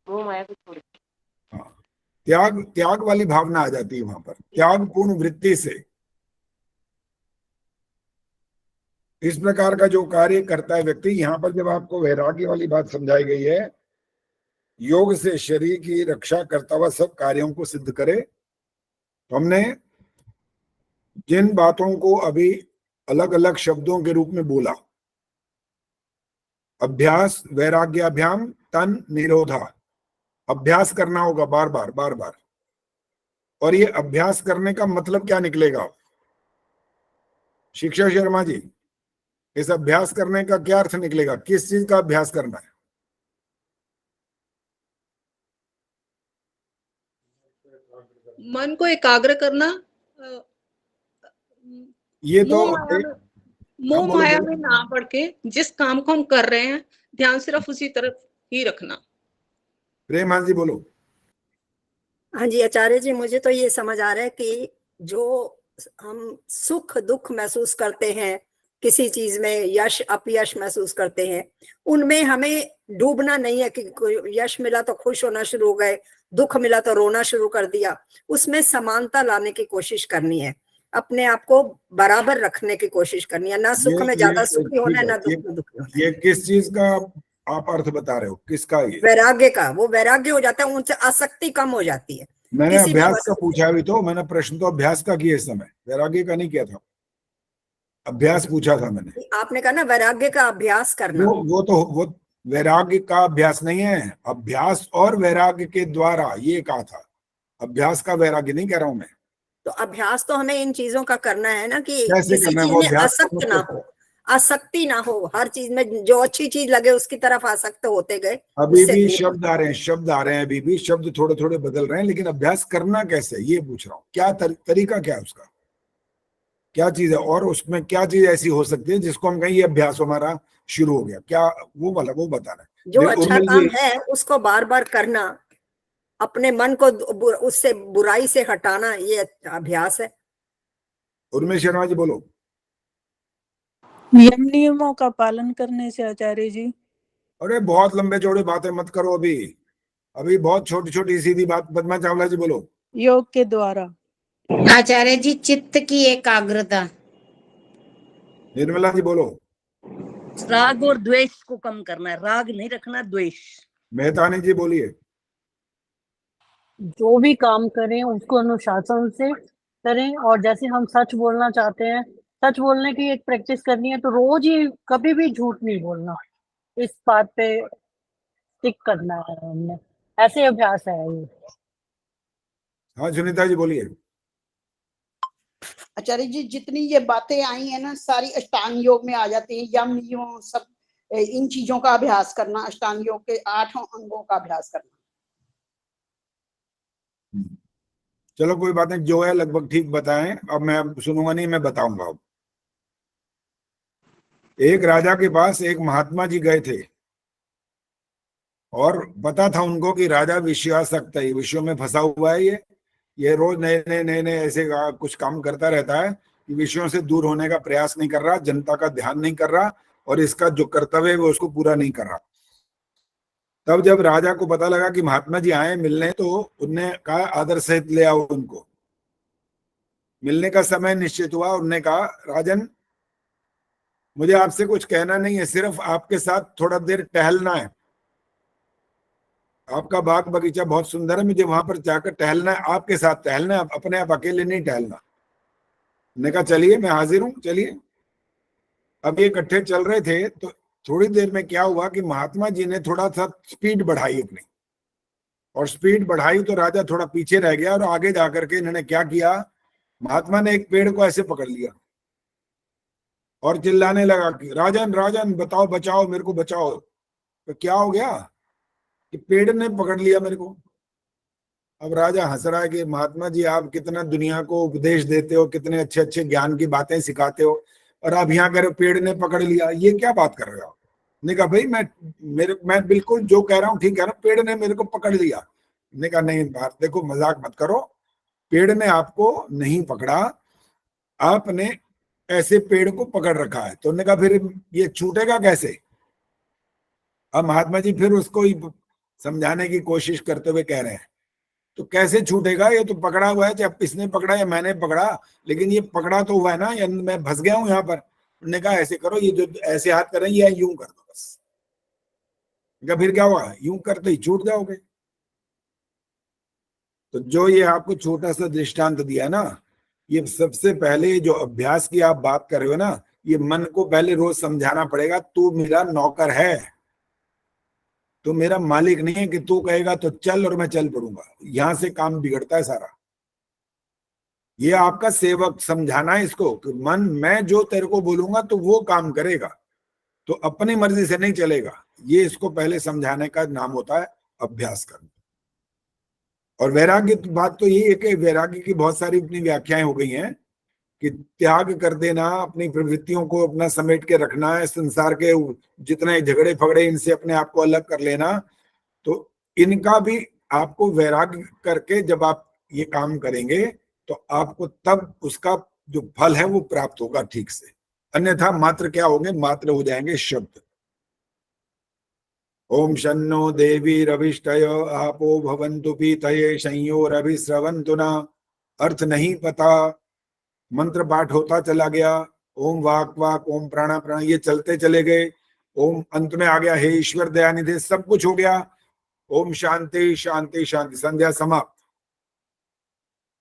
मोह माया को छोड़कर। हाँ, त्याग, त्याग वाली भावना आ जाती है वहां पर, त्याग पूर्ण वृत्ति से। इस प्रकार का जो कार्य करता है व्यक्ति, यहाँ पर जब आपको वैराग्य वाली बात समझाई गई है, योग से शरीर की रक्षा करता हुआ सब कार्यों को सिद्ध करे। तो हमने जिन बातों को अभी अलग अलग शब्दों के रूप में बोला, अभ्यास वैराग्याभ्याम तन निरोधा, अभ्यास करना होगा बार बार बार बार। और ये अभ्यास करने का मतलब क्या निकलेगा? शिक्षा शर्मा जी, इस अभ्यास करने का क्या अर्थ निकलेगा? किस चीज का अभ्यास करना है? मन को एकाग्र करना, ये तो मोह बोलो, माया बोलो। में ना पड़ के जिस काम को हम कर रहे हैं ध्यान सिर्फ उसी तरफ ही रखना। प्रेम, हाँ जी बोलो। हाँ जी आचार्य जी, मुझे तो ये समझ आ रहा है कि जो हम सुख दुख महसूस करते हैं, किसी चीज में यश अपयश महसूस करते हैं, उनमें हमें डूबना नहीं है कि कोई यश मिला तो खुश होना शुरू हो गए, दुख मिला तो रोना शुरू कर दिया। उसमें समानता लाने की कोशिश करनी है, अपने आप को बराबर रखने की कोशिश करनी है, ना सुख में ज्यादा सुखी होना है, ना दुख में दुखी होना है। ये किस चीज का आप अर्थ बता रहे हो, किसका? ये वैराग्य का, वो वैराग्य हो जाता है, उनसे आसक्ति कम हो जाती है। मैंने किसी भी अभ्यास वस्तु का पूछा भी, तो मैंने प्रश्न तो अभ्यास का किया, इस समय वैराग्य का नहीं किया था, अभ्यास पूछा था मैंने। आपने कहा ना वैराग्य का अभ्यास करना, वो वैराग्य का अभ्यास नहीं है, अभ्यास और वैराग्य के द्वारा, ये कहा था। अभ्यास का वैराग्य नहीं कह रहा हूं मैं। तो अभ्यास तो हमें इन चीजों का करना है ना, कि कैसे किसी करना है चीज वो में अभ्यास? आसक्त ना हो, आसक्ति ना हो, हर चीज में जो अच्छी चीज लगे उसकी तरफ आसक्त होते गए। अभी उससे भी दूर शब्द आ रहे हैं, शब्द आ रहे हैं, अभी भी शब्द थोड़े थोड़े बदल रहे हैं, लेकिन अभ्यास करना कैसे, ये पूछ रहा हूँ। क्या तरीका क्या है उसका, क्या चीज है, और उसमें क्या चीज ऐसी हो सकती है जिसको हम कहें ये अभ्यास हमारा शुरू हो गया, क्या वो वाला वो बता रहे हैं। जो अच्छा काम है उसको बार बार करना, अपने मन को उससे बुराई से हटाना, ये अभ्यास है। उर्मिल शर्मा जी बोलो। यम नियमों का पालन करने से आचार्य जी। अरे बहुत लंबे चौड़े बातें मत करो, अभी बहुत छोटी छोटी सीधी बात। पद्मा चावला जी बोलो। योग के द्वारा। आचार्य जी चित्त की एकाग्रता। निर्मला जी बोलो। राग और द्वेष को कम करना है, राग नहीं रखना, द्वेष। मेहतानी जी बोलिए। जो भी काम करें उसको अनुशासन से करें, और जैसे हम सच बोलना चाहते हैं, सच बोलने की एक प्रैक्टिस करनी है, तो रोज ही कभी भी झूठ नहीं बोलना, इस बात पे टिक करना है हमने, ऐसे अभ्यास है ये। हाँ सुनीता जी बोलिए। आचार्य जी जितनी ये बातें आई है ना, सारी अष्टांग योग में आ जाती है, यम नियम सब, इन चीजों का अभ्यास करना, अष्टांग योग के 8 अंगों का अभ्यास करना। चलो कोई बात नहीं, जो है लगभग ठीक बताएं, अब मैं सुनूंगा नहीं, मैं बताऊंगा। अब एक राजा के पास एक महात्मा जी गए थे, और पता था उनको कि राजा विषयासक्त है, विषयों में फंसा हुआ है, ये रोज नए नए ऐसे कुछ काम करता रहता है कि विषयों से दूर होने का प्रयास नहीं कर रहा, जनता का ध्यान नहीं कर रहा, और इसका जो कर्तव्य है वो उसको पूरा नहीं कर रहा। तब जब राजा को पता लगा कि महात्मा जी आए मिलने, तो उनने कहा आदर सहित ले आओ उनको। मिलने का समय निश्चित हुआ, उनने कहा राजन मुझे आपसे कुछ कहना नहीं है, सिर्फ आपके साथ थोड़ा देर टहलना है, आपका बाग बगीचा बहुत सुंदर है, मुझे वहां पर जाकर टहलना है, आपके साथ टहलना है, अपने आप अकेले नहीं टहलना। ने कहा चलिए मैं हाजिर हूं, चलिए। अब ये इकट्ठे चल रहे थे, तो थोड़ी देर में क्या हुआ कि महात्मा जी ने थोड़ा सा स्पीड बढ़ाई अपनी, और स्पीड बढ़ाई तो राजा थोड़ा पीछे रह गया, और आगे जाकर के इन्होंने क्या किया, महात्मा ने एक पेड़ को ऐसे पकड़ लिया और चिल्लाने लगा कि राजन राजन बताओ बचाओ, मेरे को बचाओ। तो क्या हो गया कि पेड़ ने पकड़ लिया मेरे को। अब राजा हंस रहा है कि महात्मा जी आप कितना दुनिया को उपदेश देते हो, कितने अच्छे अच्छे ज्ञान की बातें सिखाते हो, और आप यहाँ कर पेड़ ने पकड़ लिया, ये क्या बात कर रहे हो। ने कहा भाई मैं बिल्कुल जो कह रहा हूँ ठीक कह रहा हूँ, पेड़ ने मेरे को पकड़ लिया। ने कहा नहीं बात देखो, मजाक मत करो, पेड़ ने आपको नहीं पकड़ा, आपने ऐसे पेड़ को पकड़ रखा है। तो उन्होंने कहा फिर ये छूटेगा कैसे। अब महात्मा जी फिर उसको समझाने की कोशिश करते हुए कह रहे हैं तो कैसे छूटेगा, ये तो पकड़ा हुआ है, चाहे इसने पकड़ा या मैंने पकड़ा, लेकिन ये पकड़ा तो हुआ है ना, या मैं फंस गया हूं यहाँ पर। उन्होंने कहा ऐसे करो, ये जो ऐसे हाथ कर रहे हैं ये यूं कर दो बस। फिर क्या हुआ, यूं करते ही छूट जाओगे। तो जो ये आपको छोटा सा दृष्टांत दिया ना, ये सबसे पहले जो अभ्यास की आप बात कर रहे हो ना, ये मन को पहले रोज समझाना पड़ेगा, तू मेरा नौकर है, तो मेरा मालिक नहीं है कि तू कहेगा तो चल और मैं चल पड़ूंगा। यहां से काम बिगड़ता है सारा। ये आपका सेवक, समझाना है इसको कि मन मैं जो तेरे को बोलूंगा तो वो काम करेगा, तो अपनी मर्जी से नहीं चलेगा। ये इसको पहले समझाने का नाम होता है अभ्यास करना। और वैराग्य की बात तो यही है कि वैराग्य की बहुत सारी अपनी व्याख्याएं हो गई हैं कि त्याग कर देना, अपनी प्रवृत्तियों को अपना समेट के रखना है, संसार के जितने झगड़े फगड़े इनसे अपने आप को अलग कर लेना। तो इनका भी आपको वैराग्य करके जब आप ये काम करेंगे तो आपको तब उसका जो फल है वो प्राप्त होगा ठीक से, अन्यथा मात्र क्या होंगे, मात्र हो जाएंगे शब्द। ओम शन्नो देवी रविष्टय आपो भवन्तु पीतये संयोरभिस्रवन्तु न। अर्थ नहीं पता, मंत्र पाठ होता चला गया, ओम वाक वाक, ओम प्राणा प्राण, ये चलते चले गए, ओम अंत में आ गया हे ईश्वर दयानिधि, सब कुछ हो गया, ओम शांति शांति शांति, संध्या समाप्त।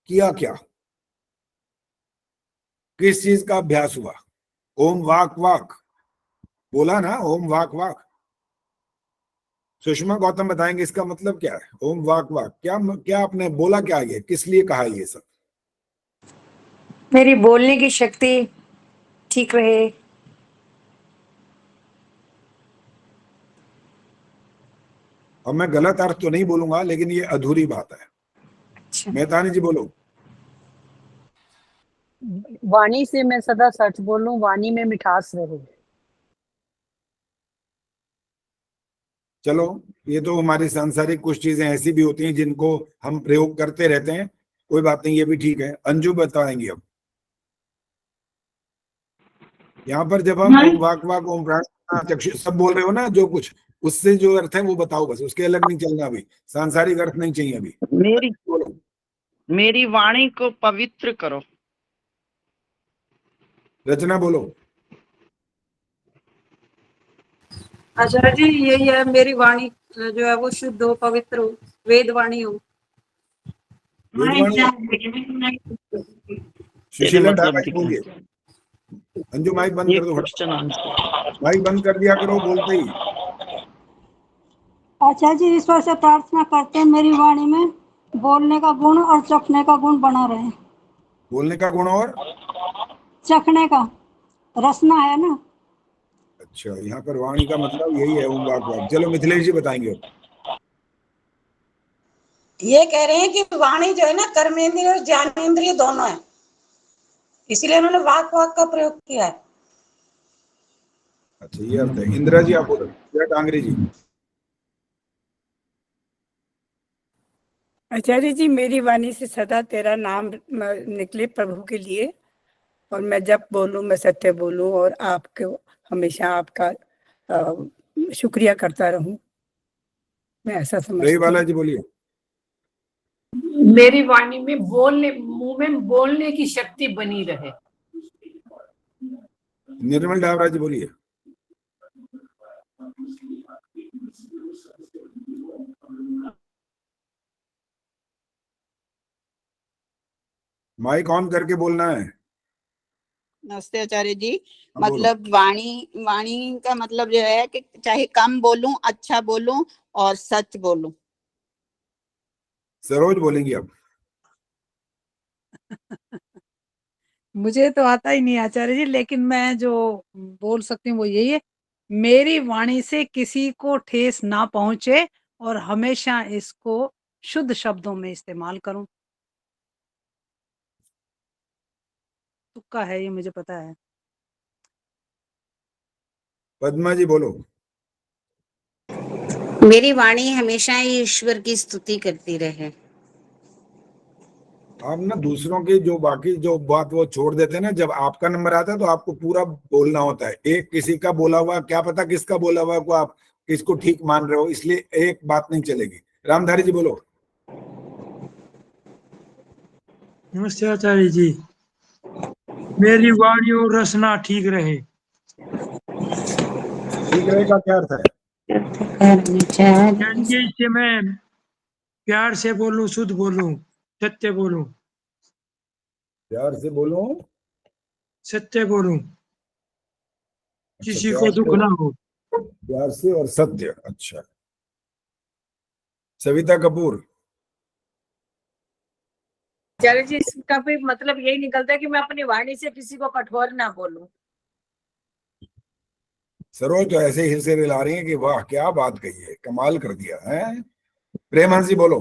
किया क्या, किस चीज का अभ्यास हुआ? ओम वाक वाक बोला ना, ओम वाक वाक। सुषमा गौतम बताएंगे इसका मतलब क्या है, ओम वाक वाक, क्या क्या आपने बोला, क्या ये किस लिए कहा ये सब? मेरी बोलने की शक्ति ठीक रहे। अब मैं गलत अर्थ तो नहीं बोलूंगा, लेकिन ये अधूरी बात है। अच्छा। मेहतानी जी बोलो। वाणी से मैं सदा सच बोलूं, वाणी में मिठास रहे। चलो, ये तो हमारी सांसारिक कुछ चीजें ऐसी भी होती हैं जिनको हम प्रयोग करते रहते हैं, कोई बात नहीं, ये भी ठीक है। अंजू बताएंगे अब। यहाँ पर जब हम ओम वाक वाक, ओम प्राण चक्षु सब बोल रहे हो ना, जो कुछ उससे जो अर्थ है वो बताओ, बस उसके अलग नहीं चलना, अभी सांसारिक अर्थ नहीं चाहिए अभी। मेरी वाणी को पवित्र करो। रचना बोलो। आचार्य जी यही है, मेरी वाणी जो है वो शुद्ध हो, पवित्र हो, वेद वाणी हो। सुशीला माइक बोलिए। अंजू माइक बंद कर दो, माइक बंद कर दिया करो बोलते ही। आचार्य जी ईश्वर से प्रार्थना करते हैं मेरी वाणी में बोलने का गुण और चखने का गुण बना रहे। बोलने का गुण और चखने का, रसना है ना। अच्छा, यहाँ पर वाणी का मतलब यही है, ओम वाक वाक। चलो मिथिलेश जी बताएंगे। ये कह रहे हैं कि वाणी जो है ना कर्मेंद्रिय और ज्ञानेंद्रिय दोनों है, इसीलिए उन्होंने वाक वाक का प्रयोग किया है। अच्छा, ये अर्थ है। इंदिरा जी आप बोलो, या डांगरी जी। आचार्य जी मेरी वाणी से सदा तेरा नाम निकले प्रभु के लिए, और मैं जब बोलूं मैं सत्य बोलूं और आपको हमेशा आपका शुक्रिया करता रहूं, मैं ऐसा समझती हूँ। बाला जी बोलिए। मेरी वाणी में बोलने, मुंह में बोलने की शक्ति बनी रहे। निर्मल डावरा जी बोलिए। माइक ऑन करके बोलना है। नमस्ते आचार्य जी। मतलब वाणी का मतलब जो है कि चाहे कम बोलूं, अच्छा बोलूं और सच बोलूं। सरोज बोलेंगी अब। मुझे तो आता ही नहीं आचार्य जी, लेकिन मैं जो बोल सकती हूँ वो यही है, मेरी वाणी से किसी को ठेस ना पहुंचे और हमेशा इसको शुद्ध शब्दों में इस्तेमाल करूं। तुक्का है ये, मुझे पता है। पद्मा जी बोलो। मेरी वाणी हमेशा ईश्वर की स्तुति करती रहे। आप ना दूसरों की जो बाकी जो बात वो छोड़ देते हैं ना, जब आपका नंबर आता है तो आपको पूरा बोलना होता है। एक किसी का बोला हुआ, क्या पता किसका बोला हुआ को आप किसको ठीक मान रहे हो, इसलिए एक बात नहीं चलेगी। रामधारी जी बोलो। नमस्ते आचार्य जी, मेरी वाणी और रसना ठीक रहे। ठीक रहेगा क्या अर्थ है? यानी कि इससे मैं प्यार से बोलूं, शुद्ध बोलूं, सत्य बोलूं। प्यार से बोलूं, सत्य बोलूं, किसी अच्छा, को दुख ना हो। प्यार से और सत्य। अच्छा, सविता कपूर। आचार्य जी इसका भी मतलब यही निकलता है कि मैं अपनी वाणी से किसी को कठोर ना बोलूं। सरोज तो ऐसे ही से ला रही है कि वाह क्या बात कही है, कमाल कर दिया है। प्रेम हंसी बोलो।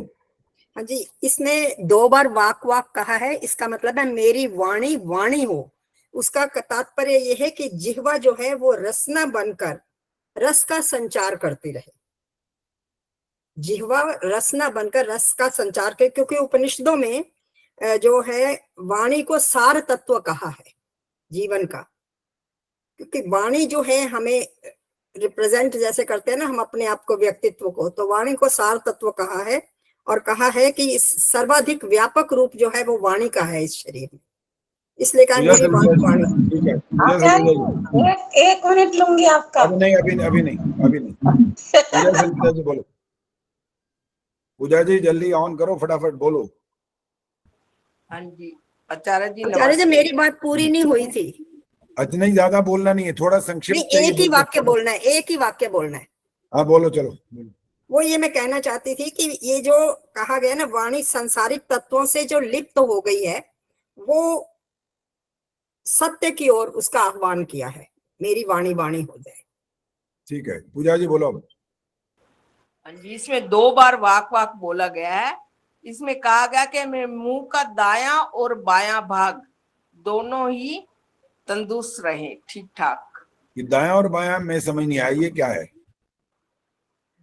हाँ जी, इसमें 2 बार वाक वाक कहा है, इसका मतलब है मेरी वाणी वाणी हो। उसका तात्पर्य यह है कि जिह्वा जो है वो रसना बनकर रस का संचार करती रहे। जिह्वा रसना बनकर रस का संचार करे, क्योंकि उपनिषदों में जो है वाणी को सार तत्व कहा है जीवन का। क्योंकि वाणी जो है हमें रिप्रेजेंट जैसे करते हैं ना हम अपने आप को, व्यक्तित्व को, तो वाणी को सार तत्व कहा है और कहा है कि इस सर्वाधिक व्यापक रूप जो है वो वाणी का है इस शरीर में, इसलिए कहा मेरी वाणी। ठीक है, एक मिनट लूंगी आपका। अभी नहीं, अभी नहीं। पूजा जी बोलो, पूजा जी जल्दी ऑन करो, फटाफट बोलो। हाँ जी आचार्य जी, आचार्य जी मेरी बात पूरी नहीं हुई थी। अच्छा, नहीं ज्यादा बोलना नहीं है, थोड़ा संक्षिप्त नहीं, एक ही वाक्य बोलना है, एक ही वाक्य बोलना है। हाँ बोलो, चलो। वो ये मैं कहना चाहती थी कि ये जो कहा गया ना वाणी सांसारिक तत्वों से जो लिप्त हो गई है, वो सत्य की ओर उसका आह्वान किया है, मेरी वाणी वाणी हो जाए। ठीक है, पूजा जी बोलो। हाँ जी, इसमें 2 बार वाक वाक बोला गया है। इसमें कहा गया कि मेरे मुंह का दायां और बायां भाग दोनों ही तंदुरुस्त रहे, ठीक ठाक। ये दायां और बायां मैं समझ नहीं आई, ये क्या है?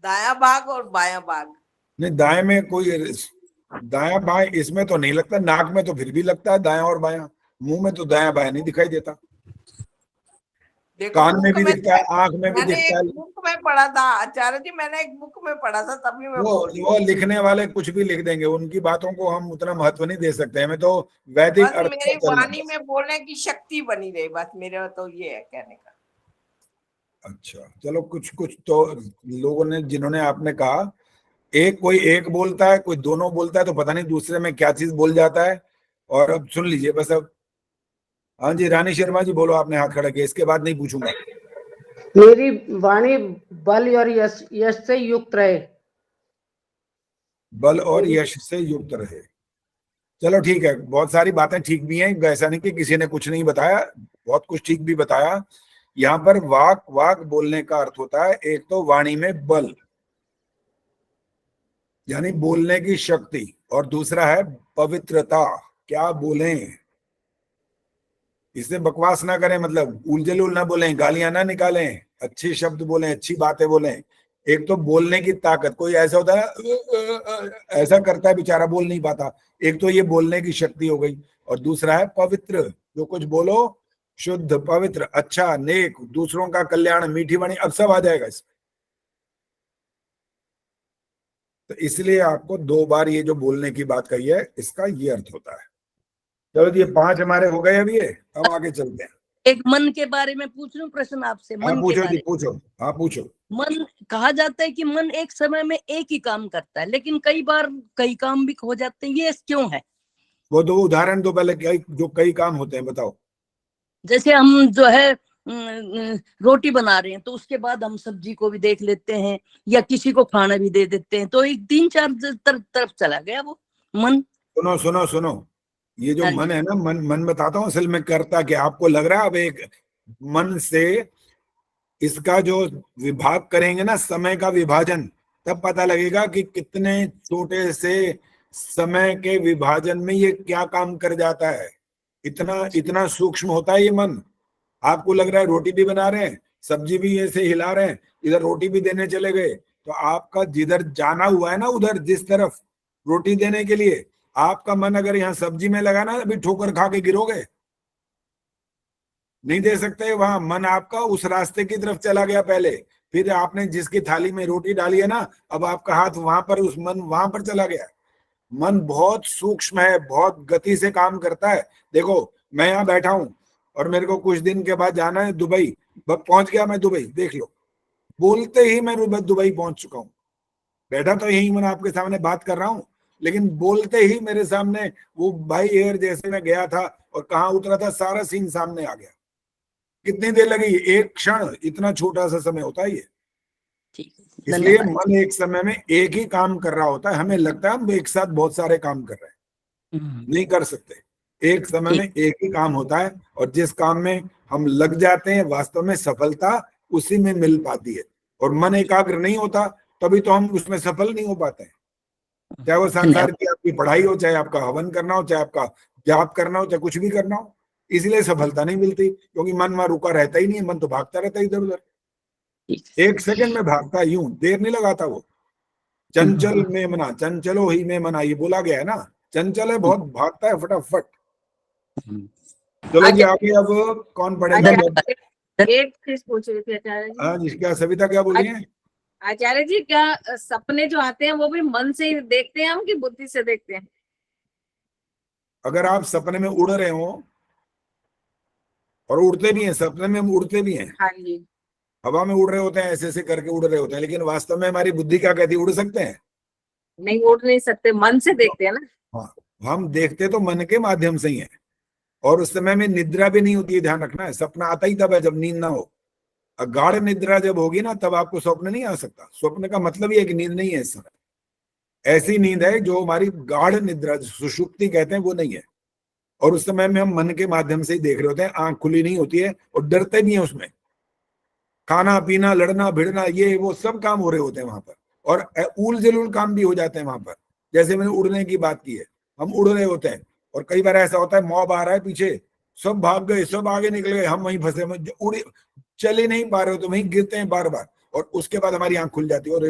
दायां भाग और बायां भाग। नहीं, दाएं में कोई, दायां बाएं इसमें तो नहीं लगता, नाक में तो फिर भी लगता है दायां और बायां, मुंह में तो दायां बायां नहीं दिखाई देता। कान में भी दिखता है, आंख में भी दिखता है। बुक में पढ़ा था आचार्य जी, मैंने एक बुक में पढ़ा था, तभी मैं वो लिखने वाले कुछ भी लिख देंगे, उनकी बातों को हम उतना महत्व नहीं दे सकते। हमें तो वैदिक अर्थ मेरी वाणी में बोलने की शक्ति बनी रही, बस मेरा तो ये है कहने का। अच्छा चलो, कुछ तो लोगों ने, जिन्होंने आपने कहा कोई एक बोलता है, कोई दोनों बोलता है, तो पता नहीं दूसरे में क्या चीज बोल जाता है। और अब सुन लीजिए बस अब। हाँ जी, रानी शर्मा जी बोलो, आपने हाथ खड़ा किया, इसके बाद नहीं पूछूंगा। मेरी वाणी बल और यश से युक्त रहे। बल और यश से युक्त रहे, चलो ठीक है। बहुत सारी बातें ठीक भी हैं, ऐसा नहीं कि किसी ने कुछ नहीं बताया, बहुत कुछ ठीक भी बताया। यहाँ पर वाक बोलने का अर्थ होता है, एक तो वाणी में बल यानी बोलने की शक्ति, और दूसरा है पवित्रता, क्या बोलें, इससे बकवास ना करें, मतलब उलझुल ना बोलें, गालियां ना निकालें, अच्छे शब्द बोलें, अच्छी बातें बोलें। एक तो बोलने की ताकत, कोई ऐसा होता है ऐसा करता है बेचारा, बोल नहीं पाता, एक तो ये बोलने की शक्ति हो गई, और दूसरा है पवित्र, जो कुछ बोलो शुद्ध, पवित्र, अच्छा, नेक, दूसरों का कल्याण, मीठी वाणी, अब सब आ जाएगा इसमें। तो इसलिए आपको 2 बार ये जो बोलने की बात कही है, इसका ये अर्थ होता है। चलो ये 5 हमारे हो गए अभी, अब आगे चलते हैं। एक मन के बारे में पूछ लूं प्रश्न आपसे। मन पूछो के जी, बारे पूछो। हाँ पूछो। मन, कहा जाता है कि मन एक समय में एक ही काम करता है, लेकिन कई बार कई काम भी हो जाते हैं, ये क्यों है? वो 2 उदाहरण दो पहले, जो कई काम होते हैं बताओ। जैसे हम जो है रोटी बना रहे हैं, तो उसके बाद हम सब्जी को भी देख लेते हैं, या किसी को खाना भी दे देते हैं, तो एक 3-4 तरफ चला गया वो मन। सुनो सुनो सुनो, ये जो मन है ना, मन बताता हूँ असल में करता क्या। आपको लग रहा है अब एक मन से इसका जो विभाग करेंगे ना, समय का विभाजन, तब पता लगेगा कि कितने छोटे से समय के विभाजन में ये क्या काम कर जाता है। इतना सूक्ष्म होता है ये मन। आपको लग रहा है रोटी भी बना रहे हैं, सब्जी भी ऐसे हिला रहे हैं, इधर रोटी भी देने चले गए, तो आपका जिधर जाना हुआ है ना, उधर जिस तरफ रोटी देने के लिए, आपका मन अगर यहाँ सब्जी में लगा ना, अभी ठोकर खा के गिरोगे, नहीं दे सकते। वहां मन आपका उस रास्ते की तरफ चला गया पहले, फिर आपने जिसकी थाली में रोटी डाली है ना, अब आपका हाथ वहां पर, उस मन वहां पर चला गया। मन बहुत सूक्ष्म है, बहुत गति से काम करता है। देखो मैं यहाँ बैठा हूं और मेरे को कुछ दिन के बाद जाना है दुबई, पहुंच गया मैं दुबई, देख लो, बोलते ही मैं दुबई पहुंच चुका हूँ। बैठा तो यही मैं आपके सामने बात कर रहा हूँ, लेकिन बोलते ही मेरे सामने वो बाई एयर जैसे मैं गया था और कहाँ उतरा था, सारा सीन सामने आ गया। कितनी देर लगी? एक क्षण, इतना छोटा सा समय होता है ये। इसलिए मन एक समय में एक ही काम कर रहा होता है। हमें लगता है हम एक साथ बहुत सारे काम कर रहे हैं, नहीं कर सकते। एक समय में एक ही काम होता है, और जिस काम में हम लग जाते हैं, वास्तव में सफलता उसी में मिल पाती है। और मन एकाग्र नहीं होता, तभी तो हम उसमें सफल नहीं हो पाते हैं। चाहे वो संसार की आपकी पढ़ाई हो, चाहे आपका हवन करना हो, चाहे आपका जाप करना हो, चाहे कुछ भी करना हो। इसलिए सफलता नहीं मिलती, क्योंकि मन वहां रुका रहता ही नहीं है, मन तो भागता रहता है इधर उधर। 1 सेकंड में भागता, यूं देर नहीं लगाता वो। चंचल में मना, चंचलो ही में मना, ये बोला गया है ना। चंचल है बहुत, भागता है फटाफट। चलो जी आगे, अब कौन पढ़ेगा? एक चीज पूछ रही थी आचार्य जी। हाँ जी, क्या सविता क्या बोली है? आचार्य जी, क्या सपने जो आते हैं वो भी मन से ही देखते हैं हम कि बुद्धि से देखते हैं? अगर आप सपने में उड़ रहे हो, और उड़ते भी हैं, सपने में हम उड़ते भी हैं, हाँ जी। हवा में उड़ रहे होते हैं, ऐसे ऐसे करके उड़ रहे होते हैं, लेकिन वास्तव में हमारी बुद्धि क्या कहती है? उड़ सकते हैं? नहीं, उड़ नहीं सकते, मन से देखते हैं ना। हाँ, हम देखते तो मन के माध्यम से ही है। और उस समय में निद्रा भी नहीं होती है, ध्यान रखना है। सपना आता ही तब है जब नींद ना हो। गाढ़ निद्रा जब होगी ना, तब आपको स्वप्न नहीं आ सकता। स्वप्न का मतलब ही है कि नींद नहीं है इस समय। ऐसी नींद है जो हमारी गाढ़ निद्रा, सुषुप्ति कहते हैं, वो नहीं है। और उस समय में हम मन के माध्यम से ही देख रहे होते हैं, आंख खुली नहीं होती है, और डरते भी हैं उसमें। खाना पीना, लड़ना भिड़ना, ये वो सब काम हो रहे होते हैं वहां पर, और उल जलूल काम भी हो जाते हैं वहां पर। जैसे मैंने उड़ने की बात की है, हम उड़ रहे होते हैं, और कई बार ऐसा होता है मॉब आ रहा है पीछे, सब भाग गए, सब आगे निकल गए, हम वहीं फंसे, उड़े चल ही नहीं पा रहे हो, तो वहीं गिरते हैं बार बार। और उसके बाद हमारी आंख खुल जाती है, और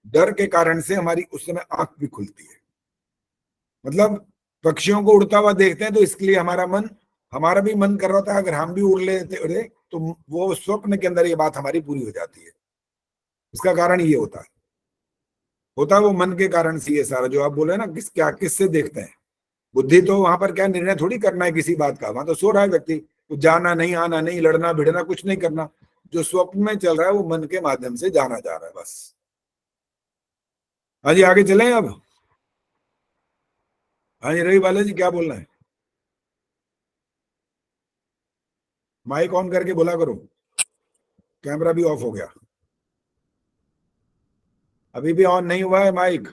डर के कारण से हमारी उस समय आंख भी खुलती है। मतलब पक्षियों को उड़ता हुआ देखते हैं, तो इसके लिए हमारा भी मन कर रहा था, अगर हम भी उड़ लेते तो वो स्वप्न के अंदर ये बात हमारी पूरी हो जाती है। इसका कारण ये होता है वो मन के कारण से। ये सारा जो आप बोले ना, किससे देखते हैं? बुद्धि तो वहां पर क्या निर्णय थोड़ी करना है किसी बात का, वहां तो सो रहा है व्यक्ति, तो जाना नहीं, आना नहीं, लड़ना भिड़ना कुछ नहीं करना। जो स्वप्न में चल रहा है वो मन के माध्यम से जाना जा रहा है, बस। हाँ जी, आगे चलें अब। हाँ जी, रवि बालाजी क्या बोलना है? माइक ऑन करके बोला करो, कैमरा भी ऑफ हो गया। अभी भी ऑन नहीं हुआ है माइक।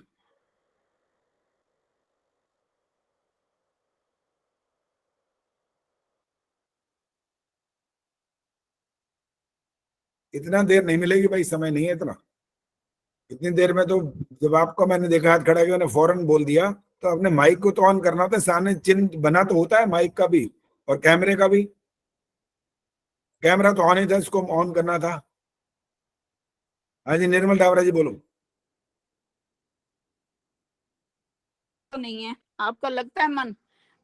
इतना देर नहीं मिलेगी भाई, समय नहीं है इतना। इतनी देर में तो जब आपको मैंने देखा हाथ खड़ा किया, मैंने फौरन बोल दिया, तो अपने माइक को तो ऑन करना था। सामने चिन्ह बना तो होता है माइक का भी और कैमरे का भी। कैमरा तो ऑन ही था, इसको ऑन करना था। हाँ जी, निर्मल डावरा जी बोलो। तो नहीं है, आपका लगता है मन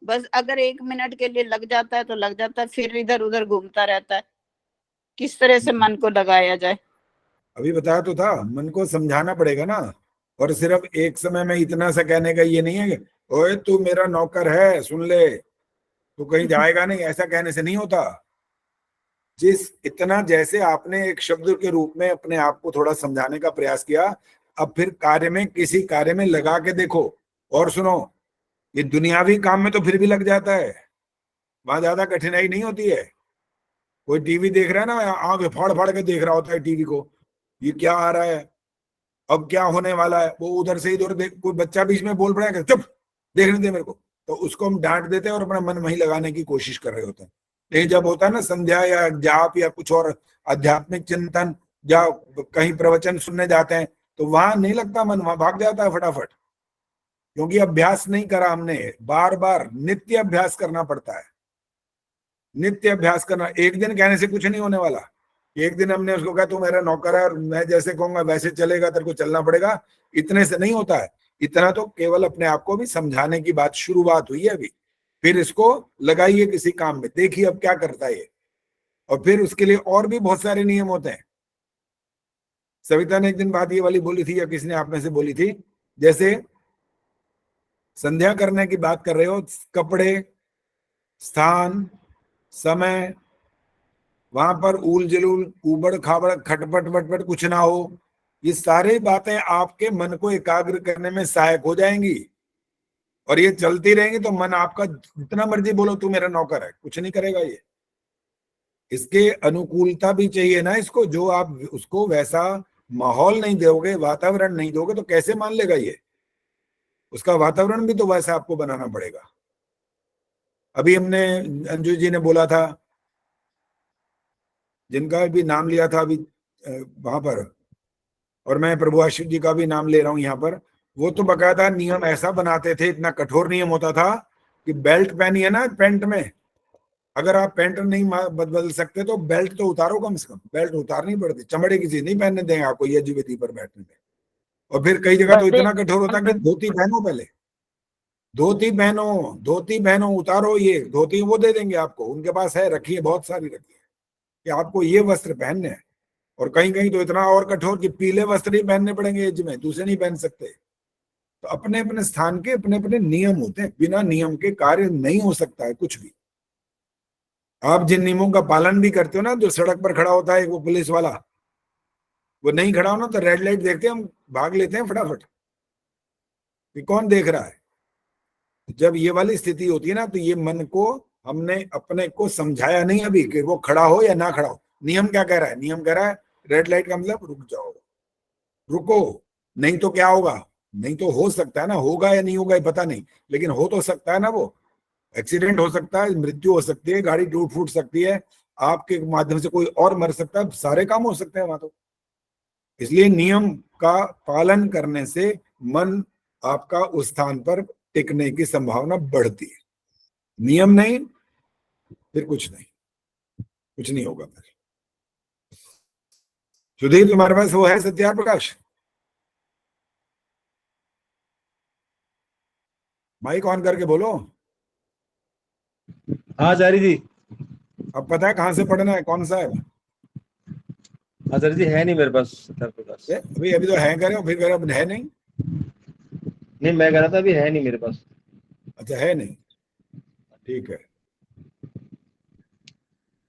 बस अगर 1 मिनट के लिए लग जाता है तो लग जाता है, फिर इधर उधर घूमता रहता है। किस तरह से मन को लगाया जाए? अभी बताया तो था, मन को समझाना पड़ेगा ना। और सिर्फ एक समय में इतना सा कहने का ये नहीं है, ओए तू मेरा नौकर है, सुन ले, तू कहीं जाएगा नहीं, ऐसा कहने से नहीं होता। इतना जैसे आपने एक शब्द के रूप में अपने आप को थोड़ा समझाने का प्रयास किया, अब फिर किसी कार्य में लगा के देखो। और सुनो, ये दुनियावी काम में तो फिर भी लग जाता है, वहां ज्यादा कठिनाई नहीं होती है। कोई टीवी देख रहा है ना, आंख फाड़ फाड़ के देख रहा होता है टीवी को, ये क्या आ रहा है, अब क्या होने वाला है। वो उधर से इधर देख, कोई बच्चा बीच में बोल रहा है, चुप, देखने दे मेरे को, तो उसको हम डांट देते हैं और अपना मन वहीं लगाने की कोशिश कर रहे होते हैं। लेकिन जब होता है ना संध्या या जाप या कुछ और आध्यात्मिक चिंतन, या कहीं प्रवचन सुनने जाते हैं, तो वहां नहीं लगता मन, वहां भाग जाता है फटाफट, क्योंकि अभ्यास नहीं करा हमने। बार बार नित्य अभ्यास करना पड़ता है। नित्य अभ्यास करना, एक दिन कहने से कुछ नहीं होने वाला। एक दिन हमने उसको कहा तू मेरा नौकर है और मैं जैसे कहूंगा वैसे चलेगा, तेरे को चलना पड़ेगा, इतने से नहीं होता है। इतना तो केवल अपने आप को भी समझाने की बात शुरुआत हुई है अभी। फिर इसको लगाइए किसी काम में, देखिए अब क्या करता है ये। और फिर उसके लिए और भी बहुत सारे नियम होते हैं। सविता ने एक दिन बात ये वाली बोली थी, या किसी ने आप में से बोली थी, जैसे संध्या करने की बात कर रहे हो, कपड़े, स्थान, समय, वहां पर ऊल जलूल, उबड़ खाबड़, खटपट वटपट कुछ ना हो। ये सारी बातें आपके मन को एकाग्र करने में सहायक हो जाएंगी। और ये चलती रहेंगी तो मन आपका जितना मर्जी बोलो तू मेरा नौकर है, कुछ नहीं करेगा ये। इसके अनुकूलता भी चाहिए ना इसको, जो आप उसको वैसा माहौल नहीं दोगे, वातावरण नहीं दोगे, तो कैसे मान लेगा ये। उसका वातावरण भी तो वैसा आपको बनाना पड़ेगा। अभी हमने अंजू जी ने बोला था, जिनका भी नाम लिया था अभी वहां पर, और मैं प्रभु आशीष जी का भी नाम ले रहा हूं यहाँ पर, वो तो बकायदा नियम ऐसा बनाते थे, इतना कठोर नियम होता था कि बेल्ट पहनी है ना पैंट में, अगर आप पैंट नहीं बदल सकते तो बेल्ट तो उतारो, कम से कम बेल्ट उतारनी पड़ती, चमड़े की चीज नहीं पहनने देंगे आपको ये जीविती पर बैठने में। और फिर कई जगह तो इतना कठोर होता कि धोती पहनो, पहले धोती पहनो, धोती पहनो, उतारो ये धोती, वो दे देंगे आपको, उनके पास है, रखिए, बहुत सारी रखी है कि आपको ये वस्त्र पहनने हैं। और कहीं कहीं तो इतना और कठोर कि पीले वस्त्र ही पहनने पड़ेंगे एज में, दूसरे नहीं पहन सकते। तो अपने अपने स्थान के अपने अपने नियम होते हैं, बिना नियम के कार्य नहीं हो सकता है कुछ भी। आप जिन नियमों का पालन भी करते हो ना, जो सड़क पर खड़ा होता है वो पुलिस वाला, वो नहीं खड़ा हो ना तो रेड लाइट देखते हैं हम, भाग लेते हैं फटाफट कि कौन देख रहा है। जब ये वाली स्थिति होती है ना, तो ये मन को हमने अपने को समझाया नहीं अभी कि वो खड़ा हो या ना खड़ा हो। नियम क्या कह रहा है? नियम कह रहा है रेड लाइट का मतलब रुक जाओ, रुको, नहीं तो क्या होगा, नहीं तो हो सकता है ना, होगा या नहीं होगा ये पता नहीं, लेकिन हो तो सकता है ना, वो एक्सीडेंट हो सकता है, मृत्यु हो सकती है, गाड़ी टूट फूट सकती है, आपके माध्यम से कोई और मर सकता है, सारे काम हो सकते हैं वहां तो। इसलिए नियम का पालन करने से मन आपका उस स्थान पर टिकने की संभावना बढ़ती है। नियम नहीं फिर कुछ नहीं, कुछ नहीं होगा फिर। सुधीर तुम्हारे पास वो है सत्यार प्रकाश? माइक ऑन करके बोलो। हाँ आचार्य जी। अब पता है कहाँ से पढ़ना है, कौन सा है? आचार्य जी है नहीं मेरे पास सत्यार प्रकाश। अभी अभी तो है करे, फिर करे अब है नहीं। नहीं मैं कह रहा था अभी है नहीं मेरे पास। अच्छा है नहीं, ठीक है।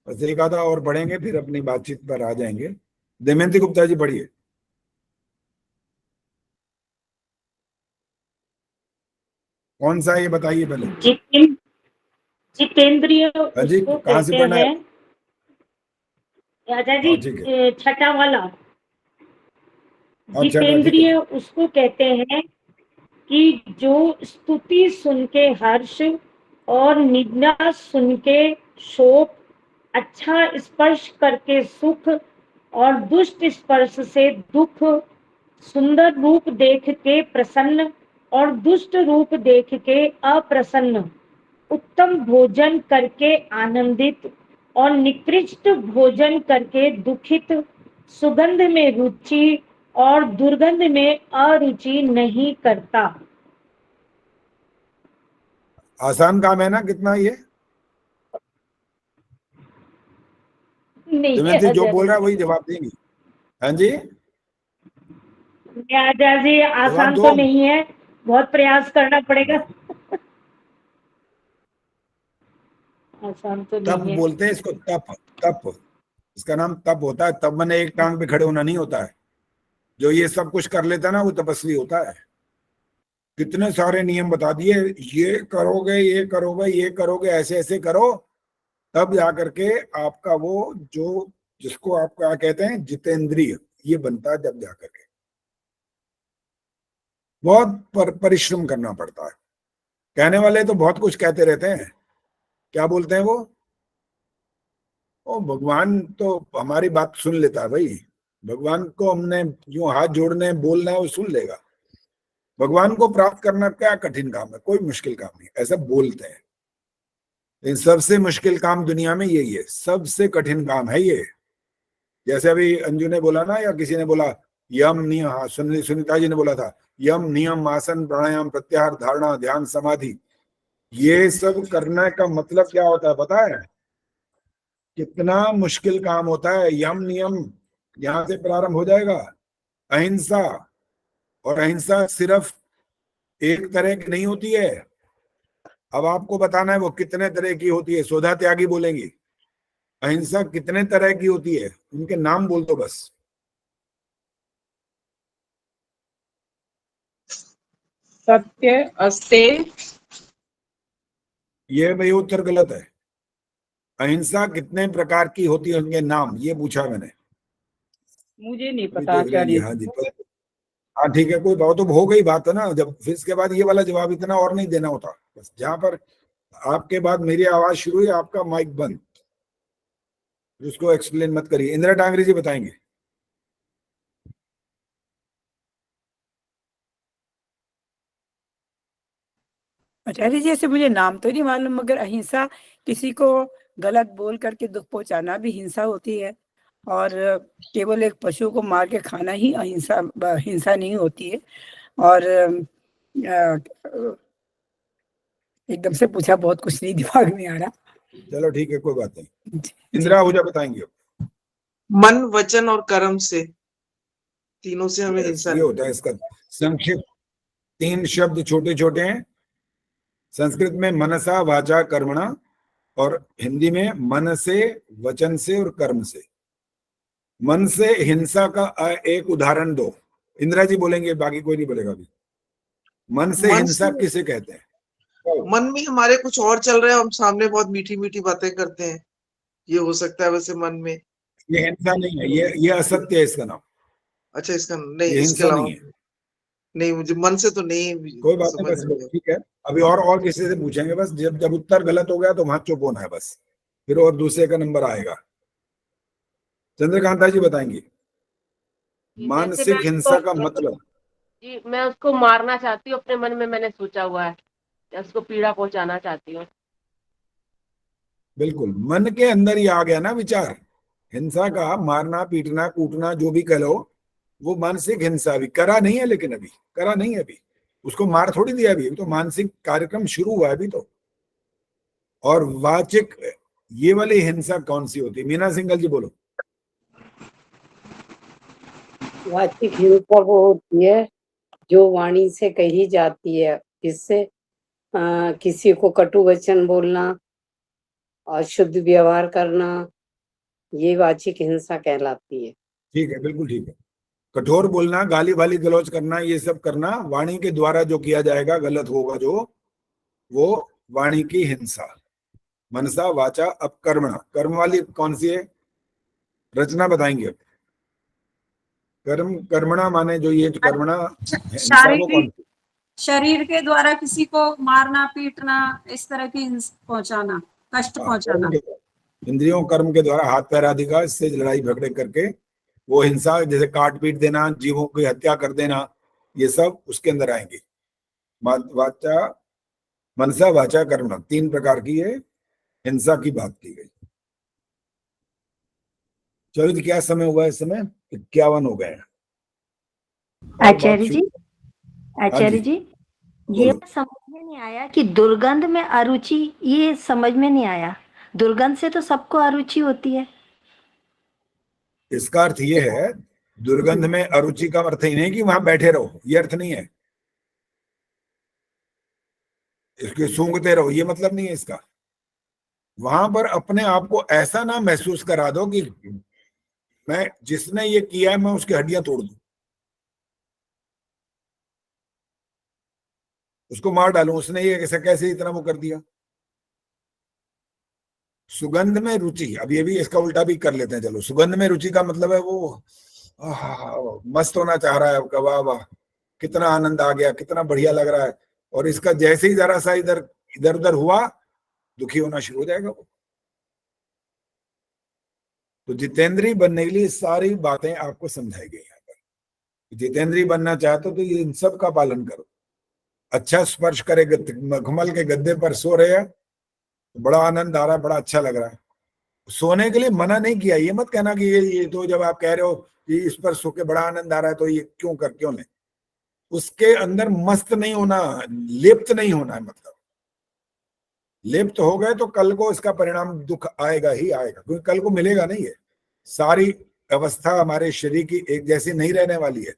बस एक आधा और पढ़ेंगे फिर अपनी बातचीत पर आ जाएंगे। दमयंती गुप्ता जी पढ़िए। कौन सा है ये बताइए पहले। जितेंद्रिय हाँ जी, उसको कहाँ से कहते पढ़ना है? हैं राजा जी, हाँ, ठीक है। छठा वाला। अच्छा, ठीक जितेंद्रिय है। उसको कहते हैं कि जो स्तुति सुन के हर्ष और निंदा सुन के शोक, अच्छा स्पर्श करके सुख और दुष्ट स्पर्श से दुख, सुंदर रूप देख के प्रसन्न और दुष्ट रूप देख के अप्रसन्न, उत्तम भोजन करके आनंदित और निकृष्ट भोजन करके दुखित, सुगंध में रुचि और दुर्गंध में अरुचि नहीं करता। आसान काम है ना, कितना ये? नहीं दमयंती जो बोल रहा है वही जवाब देंगी। हाँ जी, राजा जी आसान दो। तो नहीं है, बहुत प्रयास करना पड़ेगा। आसान तो तप नहीं है। बोलते हैं इसको, तप। तप, इसका नाम तप होता है। तब मैंने एक टांग पे खड़े होना नहीं होता है। जो ये सब कुछ कर लेता है ना वो तपस्वी होता है। कितने सारे नियम बता दिए, ये करोगे, ये करोगे, ये करोगे, ऐसे ऐसे करो, तब जाकर के आपका वो जो, जिसको आप क्या कहते हैं, जितेंद्रिय, ये बनता है। जब जाकर के बहुत परिश्रम करना पड़ता है। कहने वाले तो बहुत कुछ कहते रहते हैं, क्या बोलते हैं वो, ओ भगवान तो हमारी बात सुन लेता है भाई। भगवान को हमने यूं हाथ जोड़ने बोलना है, वो सुन लेगा। भगवान को प्राप्त करना क्या कठिन काम है, कोई मुश्किल काम नहीं, ऐसा बोलते हैं। इन सबसे मुश्किल काम दुनिया में यही है, सबसे कठिन काम है ये। जैसे अभी अंजू ने बोला ना, या किसी ने बोला यम नियम, हाँ सुनीता जी ने बोला था, यम नियम आसन प्राणायाम प्रत्याहार धारणा ध्यान समाधि, ये सब करने का मतलब क्या होता है पता है? कितना मुश्किल काम होता है। यम नियम यहां से प्रारंभ हो जाएगा। अहिंसा, और अहिंसा सिर्फ एक तरह की नहीं होती है। अब आपको बताना है वो कितने तरह की होती है। सोधा त्यागी बोलेंगी अहिंसा कितने तरह की होती है, उनके नाम बोल दो बस। सत्य, अस्तेय। ये भाई उत्तर गलत है। अहिंसा कितने प्रकार की होती है, उनके नाम ये पूछा मैंने। मुझे नहीं अभी पता देख लेंगे। आचार्य हाँ जी, जी। हाँ ठीक है, कोई बात तो हो गई बात है ना। जब फिर इसके बाद ये वाला जवाब इतना और नहीं देना होता। बस जहां पर आपके बाद मेरी आवाज शुरू हुई, आपका माइक बंद, उसको एक्सप्लेन मत करिए। इंदिरा डांगरी जी बताएंगे। आचार्य जी ऐसे मुझे नाम तो नहीं मालूम, मगर अहिंसा किसी को गलत बोल करके दुख पहुंचाना भी हिंसा होती है, और केवल एक पशु को मार के खाना ही अहिंसा हिंसा नहीं होती है। और एकदम से पूछा, बहुत कुछ नहीं दिमाग में आ रहा। चलो ठीक है, कोई बात नहीं। इंदिरा आहूजा बताएंगे। मन, वचन और कर्म से, तीनों से हमें हिंसा ये होता है। इसका संक्षिप्त 3 शब्द छोटे छोटे हैं। संस्कृत में मनसा वाचा कर्मणा, और हिंदी में मन से, वचन से और कर्म से। मन से हिंसा का एक उदाहरण दो। इंदिरा जी बोलेंगे, बाकी कोई नहीं बोलेगा अभी। मन से हिंसा किसे कहते हैं? मन में हमारे कुछ और चल रहा है, हम सामने बहुत मीठी मीठी बातें करते हैं, ये हो सकता है। वैसे मन में ये हिंसा नहीं है, ये असत्य है इसका नाम। अच्छा, इसका नहीं, ये इसके हिंसा अलावा नहीं है। नहीं, मुझे मन से तो नहीं कोई बात नहीं, समझ बस ठीक है। अभी और किसी से पूछेंगे बस। जब उत्तर गलत हो गया तो वहां चुप होना है बस, फिर और दूसरे का नंबर आएगा। चंद्रकांता जी बताएंगे मानसिक हिंसा का मतलब। जी, मैं उसको मारना चाहती हूँ, अपने मन में मैंने सोचा हुआ है, या उसको पीड़ा पहुंचाना चाहती हूँ। बिल्कुल, मन के अंदर ही आ गया ना विचार। हिंसा का मारना, पीटना, कूटना, जो भी कह लो, वो मानसिक हिंसा। अभी करा नहीं है, लेकिन अभी करा नहीं है, अभी उसको मार थोड़ी दिया। अभी तो मानसिक कार्यक्रम शुरू हुआ है अभी तो। और वाचिक, ये वाली हिंसा कौन सी होती है? मीना सिंघल जी बोलो। वाचिक हिंसा वो होती है जो वाणी से कही जाती है, जिससे किसी को कटु वचन बोलना, अशुद्ध व्यवहार करना, ये वाचिक हिंसा कहलाती है। ठीक है, बिल्कुल ठीक है। कठोर बोलना, गाली वाली गलौज करना, ये सब करना वाणी के द्वारा जो किया जाएगा, गलत होगा जो, वो वाणी की हिंसा। मनसा वाचा। अब कर्मणा, कर्म वाली कौन सी है? रचना बताएंगे अब। कर्मणा माने जो ये कर्मणा हिंसा, वो कौन सी? शरीर के द्वारा किसी को मारना, पीटना, इस तरह की पहुंचाना, कष्ट पहुंचाना। इंद्रियों कर्म के द्वारा हाथ पैर आदि का, इससे लड़ाई झगड़े करके वो हिंसा, जैसे काट पीट देना, जीवों की हत्या कर देना, ये सब उसके अंदर आएंगे। वाचा, मनसा वाचा कर्मणा, 3 प्रकार की ये हिंसा की बात की गई। चलो जी, क्या समय हुआ है? इस समय 51 हो गए। आचार्य जी, आचार्य जी, ये समझ में नहीं आया कि दुर्गंध में अरुचि, ये समझ में नहीं आया। दुर्गंध से तो सबको अरुचि होती है। इसका अर्थ ये है, दुर्गंध में अरुचि का अर्थ ही नहीं कि वहां बैठे रहो, ये अर्थ नहीं है। इसके सूंघते रहो, ये मतलब नहीं है इसका। वहां पर अपने आप को ऐसा ना महसूस करा दो कि मैं, जिसने ये किया है, मैं उसकी हड्डियां तोड़ दूं, उसको मार डालूं, उसने ये कैसे इतना वो कर दिया। सुगंध में रुचि, अब ये भी इसका उल्टा भी कर लेते हैं। चलो, सुगंध में रुचि का मतलब है वो मस्त होना चाह रहा है, वाह वाह कितना आनंद आ गया, कितना बढ़िया लग रहा है, और इसका जैसे ही जरा सा इधर उधर हुआ, दुखी होना शुरू हो जाएगा वो। तो जितेंद्रीय बनने के लिए सारी बातें आपको समझाई गई यहाँ पर। जितेंद्रीय बनना चाहते हो तो ये इन सब का पालन करो। अच्छा स्पर्श करे, मखमल के गद्दे पर सो रहे हैं, बड़ा आनंद आ रहा है, बड़ा अच्छा लग रहा है। सोने के लिए मना नहीं किया। ये मत कहना कि ये तो जब आप कह रहे हो कि इस पर सो के बड़ा आनंद आ रहा है तो ये क्यों नहीं। उसके अंदर मस्त नहीं होना, लिप्त नहीं होना है। मतलब लिप्त हो गए तो कल को इसका परिणाम दुख आएगा ही आएगा, क्योंकि कल को मिलेगा नहीं है। सारी अवस्था हमारे शरीर की एक जैसी नहीं रहने वाली है,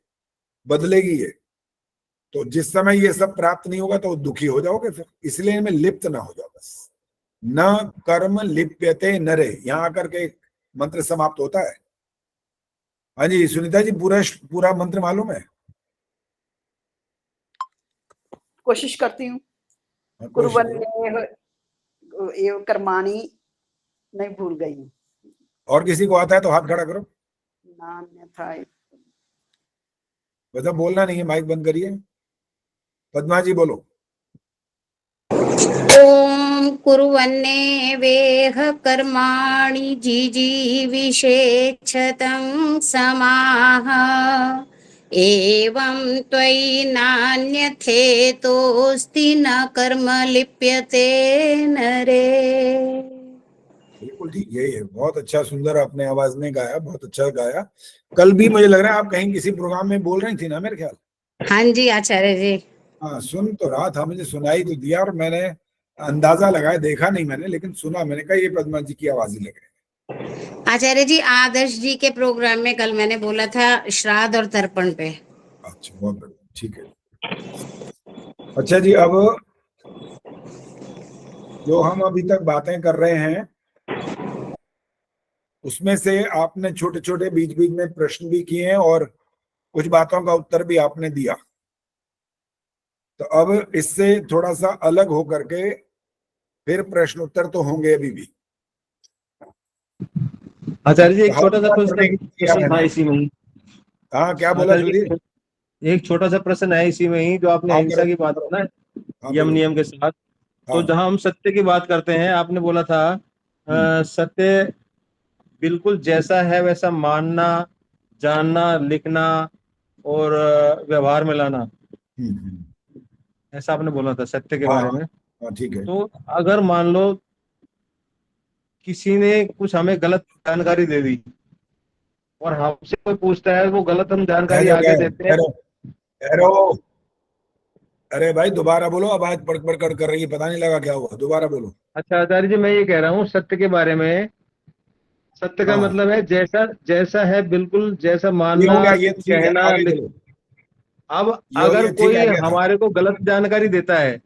बदलेगी ये। तो जिस समय ये सब प्राप्त नहीं होगा तो दुखी हो जाओगे फिर। इसलिए इनमें लिप्त ना हो जाओ बस। न कर्म लिप्यते नरे, यहां आकर के मंत्र समाप्त होता है। हाँ जी सुनीता जी, पूरा मंत्र मालूम है? कोशिश करती हूँ। एवं कर्माणी नहीं भूल गई। और किसी को आता है तो हाथ खड़ा करो। नान्यथा, मतलब बोलना नहीं है, माइक बंद करिए। पद्मा जी बोलो। ओम कुर्वन्ने वेह कर्माणि जिजीविषेच्छतं समाह एवं त्वयि नान्यथेतोऽस्ति न कर्म लिप्यते नरे। बिल्कुल ठीक, यही है। बहुत अच्छा, सुंदर अपने आवाज में गाया, बहुत अच्छा गाया। कल भी मुझे लग रहा है आप कहीं किसी प्रोग्राम में बोल रही थी ना, मेरे ख्याल। हाँ जी आचार्य जी। हाँ, सुन तो रहा था, मुझे सुनाई तो दिया और मैंने अंदाजा लगाया, देखा नहीं मैंने, लेकिन सुना। मैंने कहा ये पद्मा जी की आवाज ही लग रही है। आचार्य जी आदर्श जी के प्रोग्राम में कल मैंने बोला था श्राद्ध और तर्पण पे। अच्छा, बहुत बढ़िया, ठीक है। अच्छा जी, अब जो हम अभी तक बातें कर रहे हैं उसमें से आपने छोटे छोटे बीच बीच में प्रश्न भी किए हैं और कुछ बातों का उत्तर भी आपने दिया। तो अब इससे थोड़ा सा अलग होकर के फिर प्रश्न उत्तर तो होंगे अभी भी। आचार्य जी एक छोटा सा प्रश्न था इसी में ही। हाँ, क्या बोला सुधीर? एक छोटा सा प्रश्न है इसी में ही, जो आपने अहिंसा की बात की ना, यम नियम के साथ। तो जहां हम सत्य की बात करते हैं, आपने बोला था सत्य बिल्कुल जैसा है वैसा मानना, जानना, लिखना और व्यवहार में लाना, ऐसा आपने बोला था सत्य के बारे में। ठीक है। तो अगर मान लो किसी ने कुछ हमें गलत जानकारी दे दी और हमसे कोई पूछता है, वो गलत हम जानकारी आगे देते हैं। अरे भाई दोबारा बोलो, आवाज पड़ कर रही है, पता नहीं लगा क्या हुआ, दोबारा बोलो। अच्छा आचार्य जी, मैं ये कह रहा हूँ सत्य के बारे में। सत्य का मतलब है जैसा है, बिल्कुल जैसा मानना, कहना, अब अगर कोई हमारे को गलत जानकारी देता है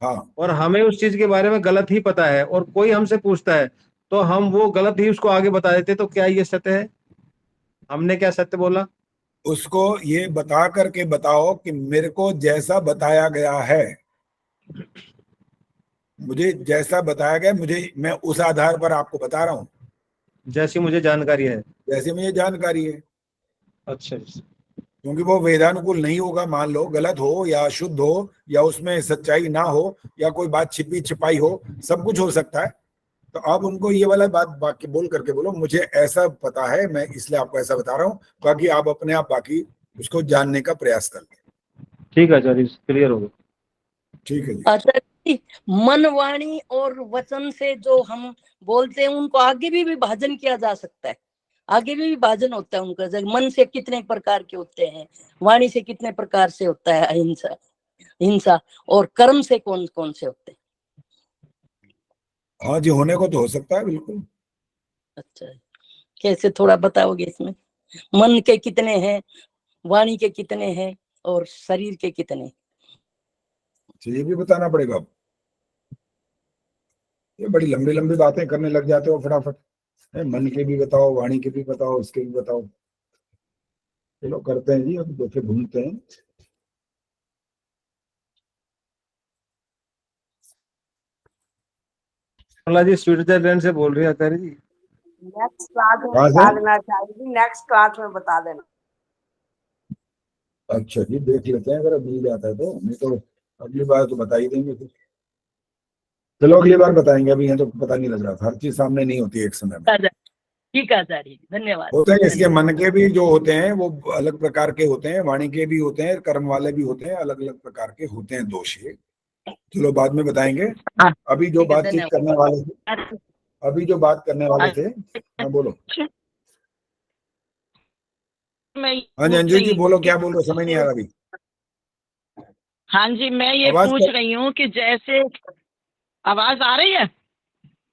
और हमें उस चीज के बारे में गलत ही पता है और कोई हमसे पूछता है तो हम वो गलत ही उसको आगे बता देते, तो क्या ये सत्य है? हमने क्या सत्य बोला? उसको ये बता करके बताओ कि मेरे को जैसा बताया गया है, मुझे जैसा बताया गया, मैं उस आधार पर आपको बता रहा हूँ, जैसी मुझे जानकारी है। जैसे मुझे जानकारी है। अच्छा, क्योंकि वो वेदानुकूल नहीं होगा, मान लो गलत हो या शुद्ध हो या उसमें सच्चाई ना हो या कोई बात छिपी छिपाई हो, सब कुछ हो सकता है। तो आप उनको ये वाला बात बाकी बोल करके बोलो, मुझे ऐसा पता है, मैं इसलिए आपको ऐसा बता रहा हूँ, बाकी आप अपने आप बाकी उसको जानने का प्रयास कर लें। ठीक है आचार्य, क्लियर हो गया। ठीक है जी। आचार्य, मन, वाणी और वचन से जो हम बोलते हैं उनको आगे भी विभाजन किया जा सकता है। आगे भी विभाजन होता है उनका। मन से कितने प्रकार के होते हैं, वाणी से कितने प्रकार से होता है अहिंसा, हिंसा, और कर्म से कौन कौन से होते हैं? हाँ जी, होने को तो हो सकता है, बिल्कुल। अच्छा, कैसे थोड़ा बताओगे इसमें? मन के कितने हैं, वाणी के कितने हैं और शरीर के कितने? ये भी बताना पड़ेगा। ये बड़ी लंबी लंबी बातें करने लग जाते हो फटाफट। मन के भी बताओ, वाणी के भी बताओ, इसके भी बताओ। चलो करते हैं जी, अब देखे घूमते हैं। जी स्विट्जरलैंड से बोल रही है आचार्य जी। नेक्स्ट क्लास में बता देना चाहिए, नेक्स्ट क्लास में बता देना। अच्छा जी, देख लेते हैं, अगर मिल जाता है तो, नहीं तो अगली बार तो बता ही देंगे फिर। चलो अगली बार बताएंगे, अभी यहाँ तो पता नहीं लग रहा था, हर चीज सामने नहीं होती एक समय में। ठीक है आचार्य, धन्यवाद। होते हैं इसके मन के भी जो होते हैं वो अलग प्रकार के होते हैं, वाणी के भी होते हैं, कर्म वाले भी होते हैं, अलग अलग प्रकार के होते हैं दोष। चलो बाद में बताएंगे। अभी जो बातचीत करने वाले थे, हाँ बोलो। हाँ जी अंजू जी बोलो, क्या बोल रहे हो, समझ नहीं आ रहा अभी। हाँ जी, मैं ये पूछ रही हूँ कि जैसे आवाज आ रही है?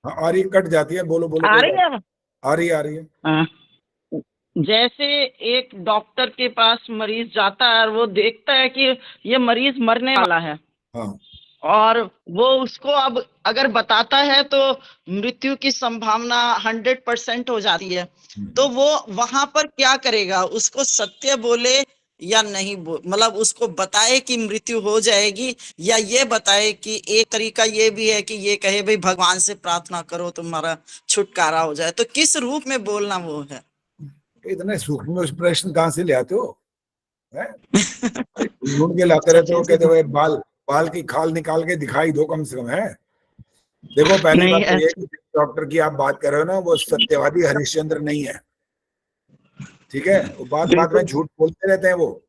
हाँ आ रही, कट जाती है, बोलो बोलो। आ रही है? आ रही है। जैसे एक डॉक्टर के पास मरीज जाता है और वो देखता है कि ये मरीज मरने वाला है। हाँ। और वो उसको अब अगर बताता है तो मृत्यु की संभावना 100% हो जाती है। तो वो वहां पर क्या करेगा? उसको सत्य बोले या नहीं मतलब उसको बताए कि मृत्यु हो जाएगी, या ये बताए कि एक तरीका ये भी है कि ये कहे भाई भगवान से प्रार्थना करो तुम्हारा छुटकारा हो जाए। तो किस रूप में बोलना वो है? इतने सूक्ष्म प्रश्न कहाँ से ले आते हो? ढूंढ के लाते रहते हो, कहते हुए बाल की खाल निकाल के दिखाई दो कम से कम। है देखो, पहली बात तो ये डॉक्टर की आप बात कर रहे हो ना, वो सत्यवादी हरिश्चंद्र नहीं है। ठीक है, वो बात बात में झूठ बोलते रहते हैं वो।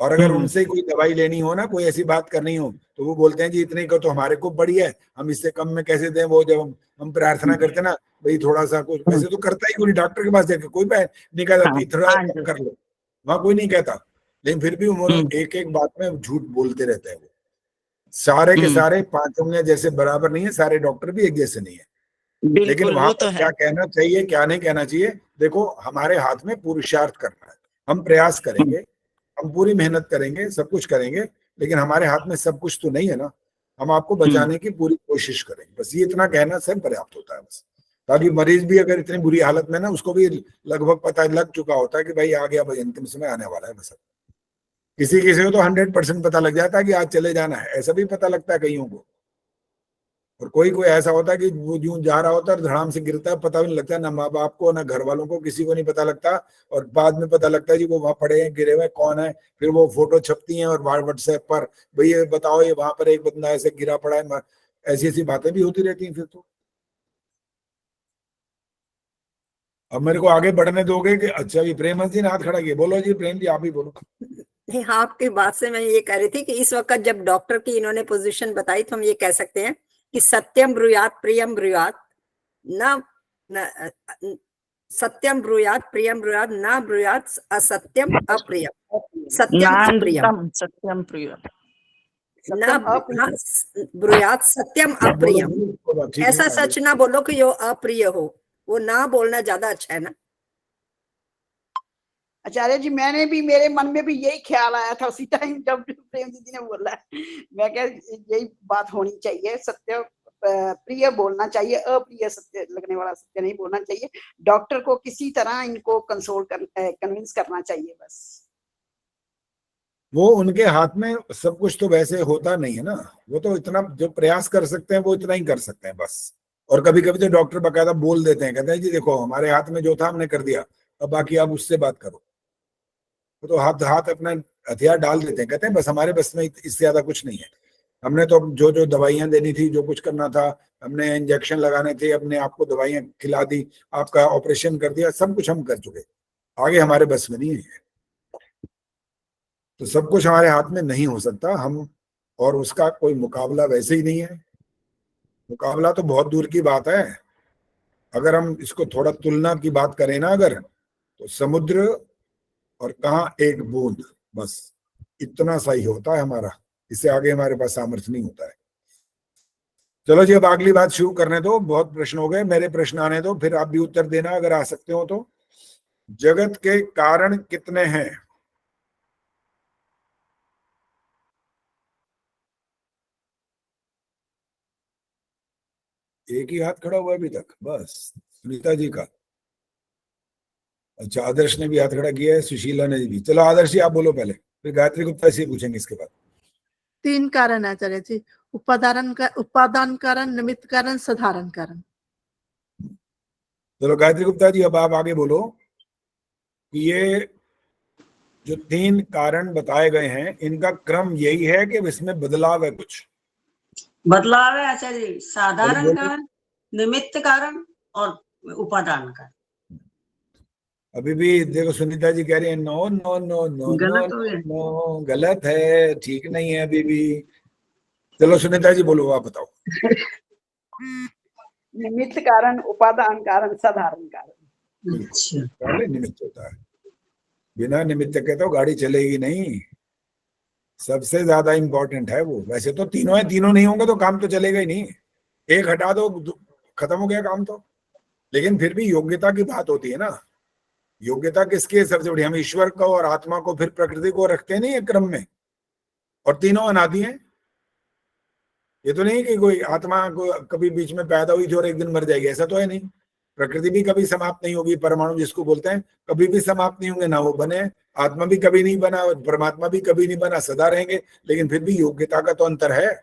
और अगर उनसे कोई दवाई लेनी हो ना, कोई ऐसी बात करनी हो, तो वो बोलते हैं जी इतने का तो हमारे को बड़ी है, हम इससे कम में कैसे दें। वो जब हम प्रार्थना करते ना भाई थोड़ा सा कुछ, वैसे तो करता ही कोई डॉक्टर के पास जाके कोई नहीं कहता कि थोड़ा कम कर लो, वहां कोई नहीं कहता, लेकिन फिर भी उन्होंने एक एक बात में झूठ बोलते रहते हैं वो। सारे के सारे 5 उंगलियां जैसे बराबर नहीं है, सारे डॉक्टर भी एक जैसे नहीं है। लेकिन वहां पर क्या कहना चाहिए क्या नहीं कहना चाहिए, देखो हमारे हाथ में पुरुषार्थ करना है, हम प्रयास करेंगे, हम पूरी मेहनत करेंगे, सब कुछ करेंगे, लेकिन हमारे हाथ में सब कुछ तो नहीं है ना। हम आपको बचाने की पूरी कोशिश करेंगे, बस ये इतना कहना सब पर्याप्त होता है बस। ताकि मरीज भी अगर इतनी बुरी हालत में ना, उसको भी लगभग पता लग चुका होता है कि भाई आ गया, भाई अंतिम समय आने वाला है बस। किसी किसी को तो 100% पता लग जाता है कि आज चले जाना है, ऐसा भी पता लगता है कईयों को। और कोई कोई ऐसा होता है कि वो यूं जा रहा होता है, धड़ाम से गिरता है, पता भी नहीं लगता, ना माँ बाप को ना घर वालों को, किसी को नहीं पता लगता। और बाद में पता लगता है जी वो वहां पड़े हैं, गिरे हुए कौन है। फिर वो फोटो छपती हैं और व्हाट्सएप पर, भाई ये बताओ ये वहां पर एक बंदा ऐसे गिरा पड़ा है। ऐसी ऐसी बातें भी होती रहती हैं फिर तो। अब मेरे को आगे बढ़ने दोगे कि अच्छा ये प्रेम जी ने हाथ खड़ा किया, बोलो जी प्रेम जी आप ही बोलो। नहीं, आपकी बात से मैं ये कह रही थी कि इस वक्त जब डॉक्टर की इन्होंने पोजीशन बताई, तो हम ये कह सकते हैं कि सत्यम ब्रूयात प्रियम ब्रूयात न सत्यम ब्रूयात प्रियम ब्रूयात न ब्रूयात असत्यम अप्रियम, सत्यम अप्रियम, सत्यम प्रियम, ना ब्रूयात सत्यम अप्रियम। ऐसा सच ना बोलो कि जो अप्रिय हो, वो ना बोलना ज्यादा अच्छा है ना। आचार्य जी मैंने भी, मेरे मन में भी यही ख्याल आया था उसी टाइम जब प्रेम दीदी ने बोला। मैं क्या यही बात होनी चाहिए, सत्य प्रिय बोलना चाहिए, अप्रिय सत्य लगने वाला सत्य नहीं बोलना चाहिए। डॉक्टर को किसी तरह इनको कन्विंस करना चाहिए बस। वो उनके हाथ में सब कुछ तो वैसे होता नहीं है ना, वो तो इतना जो प्रयास कर सकते हैं वो इतना ही कर सकते हैं बस। और कभी कभी तो डॉक्टर बकायदा बोल देते हैं, कहते हैं जी देखो हमारे हाथ में जो था हमने कर दिया, अब बाकी आप उससे बात करो। तो हाथ हाथ अपना हथियार डाल देते हैं, कहते हैं बस हमारे बस में इससे ज्यादा कुछ नहीं है। हमने तो जो जो दवाइयां देनी थी, जो कुछ करना था, हमने इंजेक्शन लगाने थे, अपने आपको दवाइयां खिला दी, आपका ऑपरेशन कर दिया, सब कुछ हम कर चुके, आगे हमारे बस में नहीं है। तो सब कुछ हमारे हाथ में नहीं हो सकता हम, और उसका कोई मुकाबला वैसे ही नहीं है। मुकाबला तो बहुत दूर की बात है। अगर हम इसको थोड़ा तुलना की बात करें ना, अगर तो समुद्र और कहा एक बूंद, बस इतना सही होता है हमारा, इससे आगे हमारे पास सामर्थ्य नहीं होता है। चलो जी अब अगली बात शुरू करने दो, बहुत प्रश्न हो गए, मेरे प्रश्न आने दो, फिर आप भी उत्तर देना अगर आ सकते हो तो। जगत के कारण कितने हैं? एक ही हाथ खड़ा हुआ अभी तक, बस सुनीता जी का। अच्छा आदर्श ने भी हाथ खड़ा किया है, सुशीला ने भी। चलो आदर्श जी आप बोलो पहले, फिर गायत्री गुप्ता से पूछेंगे इसके बाद। 3 कारण है आचार्य जी, उपादान कारण, निमित्त कारण, साधारण कारण। चलो गायत्री गुप्ता जी अब आप आगे बोलो कि ये जो 3 कारण बताए गए हैं, इनका क्रम यही है कि इसमें बदलाव है कुछ? बदलाव है आचार्य जी, साधारण कारण, निमित्त कारण और उपादान कारण। अभी भी देखो सुनीता जी कह रही है नो नो नो नो गलत नो हो गया। नो, गलत है, ठीक नहीं है अभी भी। चलो सुनीता जी बोलो, आप बताओ। निमित्त कारण, उपादान कारण, साधारण कारण। अच्छा, पहले निमित्त होता है, बिना निमित्त के तो गाड़ी चलेगी नहीं, सबसे ज्यादा इंपॉर्टेंट है वो। वैसे तो तीनों है, तीनों नहीं होंगे तो काम तो चलेगा ही नहीं, एक हटा दो खत्म हो गया काम तो। लेकिन फिर भी योग्यता की बात होती है ना, योग्यता किसकी है सबसे बड़ी? हम ईश्वर को और आत्मा को फिर प्रकृति को रखते नहीं है क्रम में, और तीनों अनादि हैं। ये तो नहीं कि कोई आत्मा को कभी बीच में पैदा हुई थी और एक दिन मर जाएगी, ऐसा तो है नहीं। प्रकृति भी कभी समाप्त नहीं होगी, परमाणु जिसको बोलते हैं कभी भी समाप्त नहीं होंगे, ना वो बने। आत्मा भी कभी नहीं बना, परमात्मा भी कभी नहीं बना, सदा रहेंगे। लेकिन फिर भी योग्यता का तो अंतर है,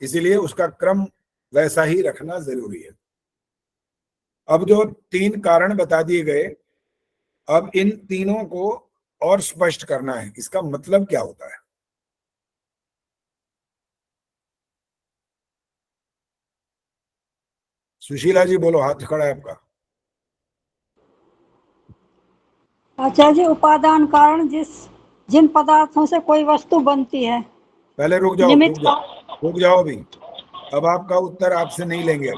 इसीलिए उसका क्रम वैसा ही रखना जरूरी है। अब जो 3 कारण बता दिए गए, अब इन तीनों को और स्पष्ट करना है, इसका मतलब क्या होता है? सुशीला जी बोलो, हाथ खड़ा है आपका। आचार्य जी, उपादान कारण जिन पदार्थों से कोई वस्तु बनती है। पहले रुक जाओ, निमित्त रुक जाओ अभी। अब आपका उत्तर आपसे नहीं लेंगे।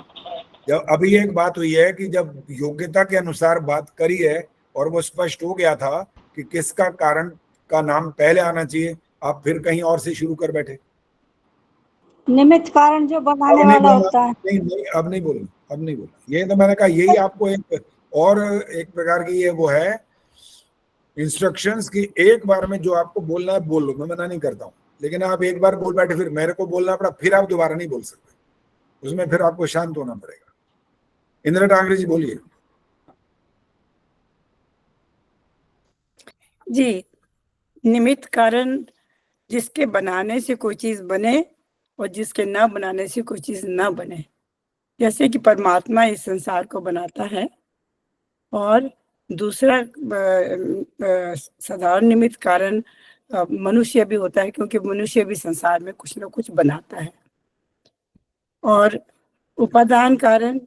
जब अभी एक बात हुई है कि जब योग्यता के अनुसार बात करी है और वो स्पष्ट हो गया था कि किसका कारण का नाम पहले आना चाहिए, आप फिर कहीं और से शुरू कर बैठे। निमित्त कारण जो बनाने वाला होता है। नहीं, अब नहीं बोलना। ये तो मैंने कहा, यही आपको एक और एक प्रकार की ये वो है इंस्ट्रक्शंस की, एक बार में जो आपको बोलना है बोल लो, मैं मना नहीं करता हूँ, लेकिन आप एक बार बोल बैठे फिर मेरे को बोलना पड़ा, फिर आप दोबारा नहीं बोल सकते, उसमें फिर आपको शांत होना पड़ेगा। इंदिरा टांगरे जी बोलिए। जी, निमित्त कारण जिसके बनाने से कोई चीज बने और जिसके ना बनाने से कोई चीज ना बने। जैसे कि परमात्मा इस संसार को बनाता है, और दूसरा साधारण निमित्त कारण मनुष्य भी होता है, क्योंकि मनुष्य भी संसार में कुछ ना कुछ बनाता है। और उपादान कारण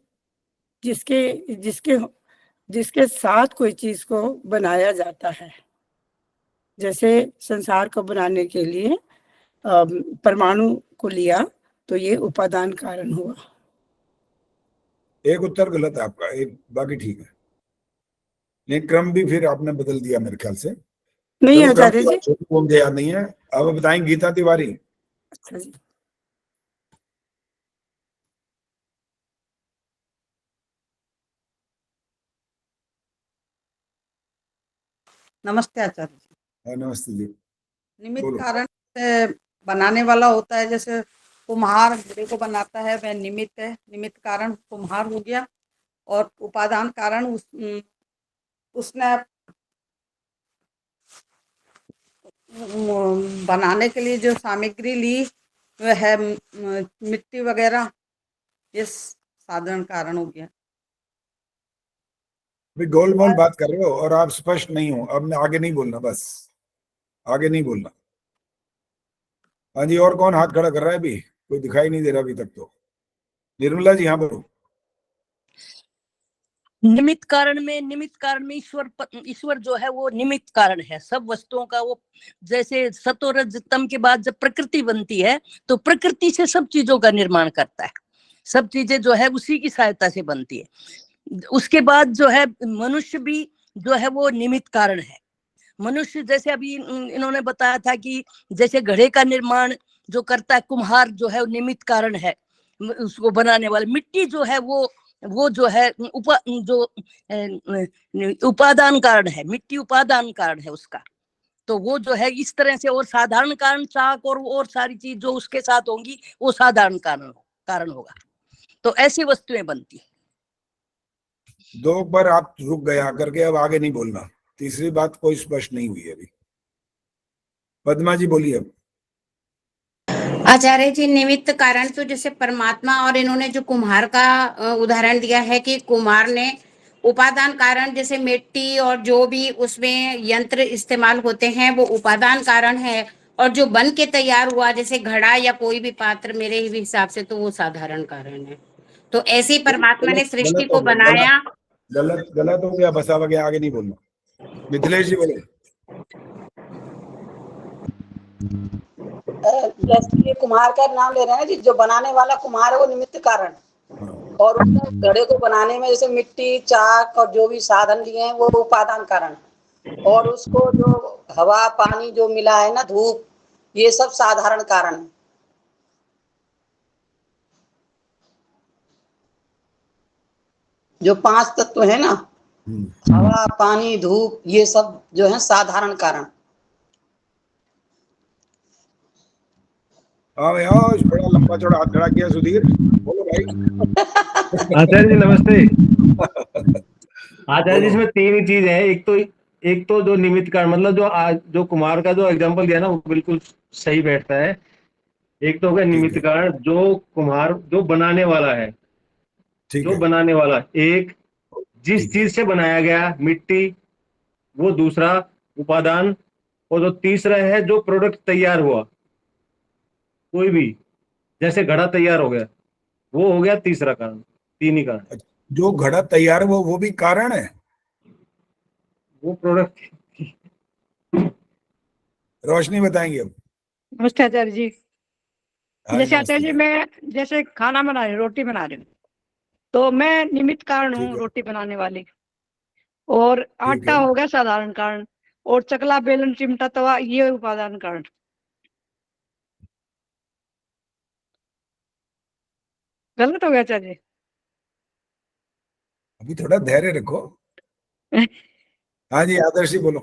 जिसके जिसके जिसके साथ कोई चीज को बनाया जाता है। जैसे संसार को बनाने के लिए परमाणु को लिया, तो ये उपादान कारण हुआ। एक उत्तर गलत है आपका, एक बाकी ठीक है। ये क्रम भी फिर आपने बदल दिया मेरे ख्याल से। नहीं आचार्य जी, वो मुझे याद नहीं है। अब बताएं गीता तिवारी। अच्छा जी। नमस्ते आचार्य जी। नमस्ते जी। निमित्त बोलो। कारण से बनाने वाला होता है, जैसे कुम्हार घड़े को बनाता है, वह निमित्त है, निमित्त कारण कुम्हार हो गया। और उपादान कारण उसने बनाने के लिए जो सामग्री ली वह है मिट्टी वगैरह, ये साधारण कारण हो गया। गोल मोल बात कर रहे हो और आप स्पष्ट नहीं हो। अब आगे नहीं बोलना, बस आगे नहीं बोलना। हाँ जी, और कौन हाथ खड़ा कर रहा है? अभी कोई दिखाई नहीं दे रहा अभी तक तो। निर्मला जी, हाँ बोलो। निमित्त कारण में ईश्वर जो है वो निमित्त कारण है सब वस्तुओं का। वो जैसे सतो रज तम के बाद जब प्रकृति बनती है तो प्रकृति से सब चीजों का निर्माण करता है, सब चीजें जो है उसी की सहायता से बनती है। उसके बाद जो है मनुष्य भी जो है वो निमित्त कारण है। मनुष्य जैसे अभी इन्होंने बताया था कि जैसे घड़े का निर्माण जो करता है कुम्हार जो है वो निमित्त कारण है, उसको बनाने वाले। मिट्टी जो है वो जो है उपादान कारण है, मिट्टी उपादान कारण है उसका। तो वो जो है इस तरह से, और साधारण कारण चाक और सारी चीज जो उसके साथ होंगी वो साधारण कारण होगा। तो ऐसी वस्तुएं बनती है। दो बार आप रुक गया करके, अब आगे नहीं बोलना। तीसरी बात कोई स्पष्ट नहीं हुई अभी। पद्मा जी बोलिए अब। आचार्य जी, निमित्त कारण तो जैसे परमात्मा, और इन्होंने जो कुम्हार का उदाहरण दिया है कि कुम्हार ने उपादान कारण, जैसे मिट्टी और जो भी उसमें यंत्र इस्तेमाल होते हैं वो उपादान कारण है, और जो बन के तैयार हुआ जैसे घड़ा या कोई भी पात्र, मेरे हिसाब से तो वो साधारण कारण है। तो ऐसे ही परमात्मा ने सृष्टि को बनाया। गलत हो गया, बस अब आगे नहीं बोलना। मिथिलेश जी बोले। जैसे ये कुम्हार का नाम ले रहे हैं जी, जो बनाने वाला कुम्हार है वो निमित्त कारण, और उसने घड़े को बनाने में जैसे मिट्टी चाक और जो भी साधन दिए हैं वो उपादान कारण, और उसको जो हवा पानी जो मिला है ना, धूप, ये सब साधारण कारण है। जो 5 तत्व है ना, हवा पानी धूप, ये सब जो है साधारण कारण। हाँ भैया, बड़ा लंबा चौड़ा हाथ खड़ा किया सुधीर, बोलो भाई। आचार्य जी नमस्ते। आचार्य जी, इसमें 3 चीज है। एक तो जो निमित्त कारण, मतलब जो कुमार का जो एग्जांपल दिया ना वो बिल्कुल सही बैठता है। एक तो हो गया निमित्त कारण, जो कुम्हार जो बनाने वाला है, जो बनाने वाला एक जिस चीज से बनाया गया, मिट्टी, वो दूसरा उपादान, और जो तीसरा है जो प्रोडक्ट तैयार हुआ, कोई भी जैसे घड़ा तैयार हो गया, वो हो गया तीसरा कारण। 3 ही कारण। जो घड़ा तैयार हुआ वो भी कारण है? वो प्रोडक्ट। रोशनी बताएंगे अब। नमस्ते आचार्य जी। हाँ, जैसे नमस्ते। आचार्य जी, मैं जैसे खाना बना रही हूँ, रोटी बना रही हूँ, तो मैं निमित्त कारण ठीक हूँ है, रोटी बनाने वाली, और ठीक आटा है। हो गया साधारण कारण, और चकला, बेलन, चिमटा, तवा ये उपादान कारण। गलत हो गया आचार्य जी? अभी थोड़ा धैर्य रखो। हाँ जी, आदर्श जी बोलो।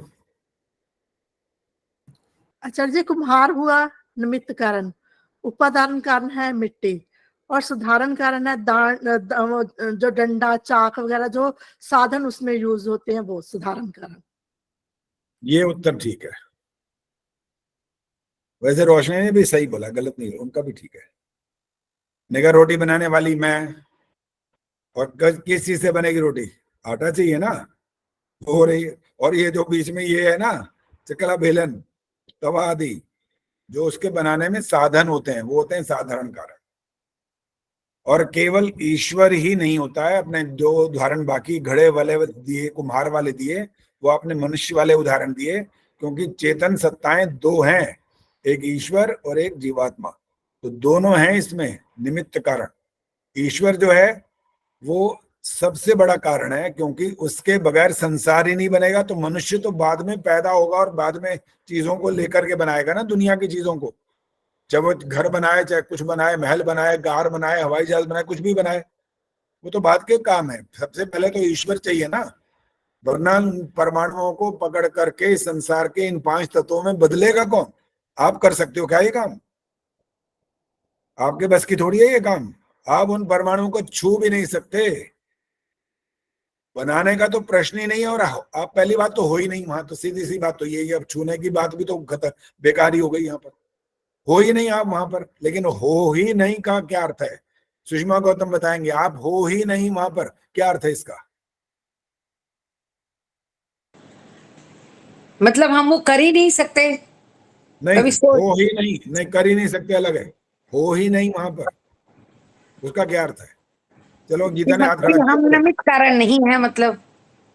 आचार्य जी, कुम्हार हुआ निमित्त कारण, उपादान कारण है मिट्टी, और साधारण कारण है जो डंडा, चाक वगैरह जो साधन उसमें यूज होते हैं वो साधारण कारण। ये उत्तर ठीक है। वैसे रोशनी ने भी सही बोला, गलत नहीं, उनका भी ठीक है। निगाह रोटी बनाने वाली मैं, और किस चीज से बनेगी रोटी? आटा चाहिए ना, हो रही है। और ये जो बीच में ये है ना, चकला, बेलन, तवा आदि, जो उसके बनाने में साधन होते हैं, वो होते हैं साधारण कारण। और केवल ईश्वर ही नहीं होता है। अपने जो उदाहरण बाकी घड़े वाले दिए, कुम्हार वाले दिए, वो आपने मनुष्य वाले उदाहरण दिए, क्योंकि चेतन सत्ताएं दो हैं, एक ईश्वर और एक जीवात्मा। तो दोनों हैं इसमें निमित्त कारण। ईश्वर जो है वो सबसे बड़ा कारण है, क्योंकि उसके बगैर संसार ही नहीं बनेगा। तो मनुष्य तो बाद में पैदा होगा और बाद में चीजों को लेकर के बनाएगा ना, दुनिया की चीजों को। जब वो घर बनाए, चाहे कुछ बनाए, महल बनाए, कार बनाए, हवाई जहाज बनाए, कुछ भी बनाए, वो तो बाद के काम है। सबसे पहले तो ईश्वर चाहिए ना, वरना परमाणुओं को पकड़ करके संसार के इन 5 तत्वों में बदलेगा कौन? आप कर सकते हो क्या ये काम? आपके बस की थोड़ी है ये काम। आप उन परमाणुओं को छू भी नहीं सकते, बनाने का तो प्रश्न ही नहीं है। और आप पहली बात तो हो ही नहीं वहां, तो सीधी सी बात तो यही है। अब छूने की बात भी तो बेकार ही हो गई, यहाँ पर हो ही नहीं आप वहां पर। लेकिन हो ही नहीं का क्या अर्थ है? सुषमा गौतम बताएंगे। आप हो ही नहीं वहां पर, क्या अर्थ है इसका? मतलब हम वो कर ही नहीं सकते। नहीं, कभी हो ही नहीं, नहीं कर ही नहीं सकते अलग है, हो ही नहीं वहां पर, उसका क्या अर्थ है? चलो गीता ने हाथ खड़ा हम किया। निमित्त कारण नहीं है मतलब।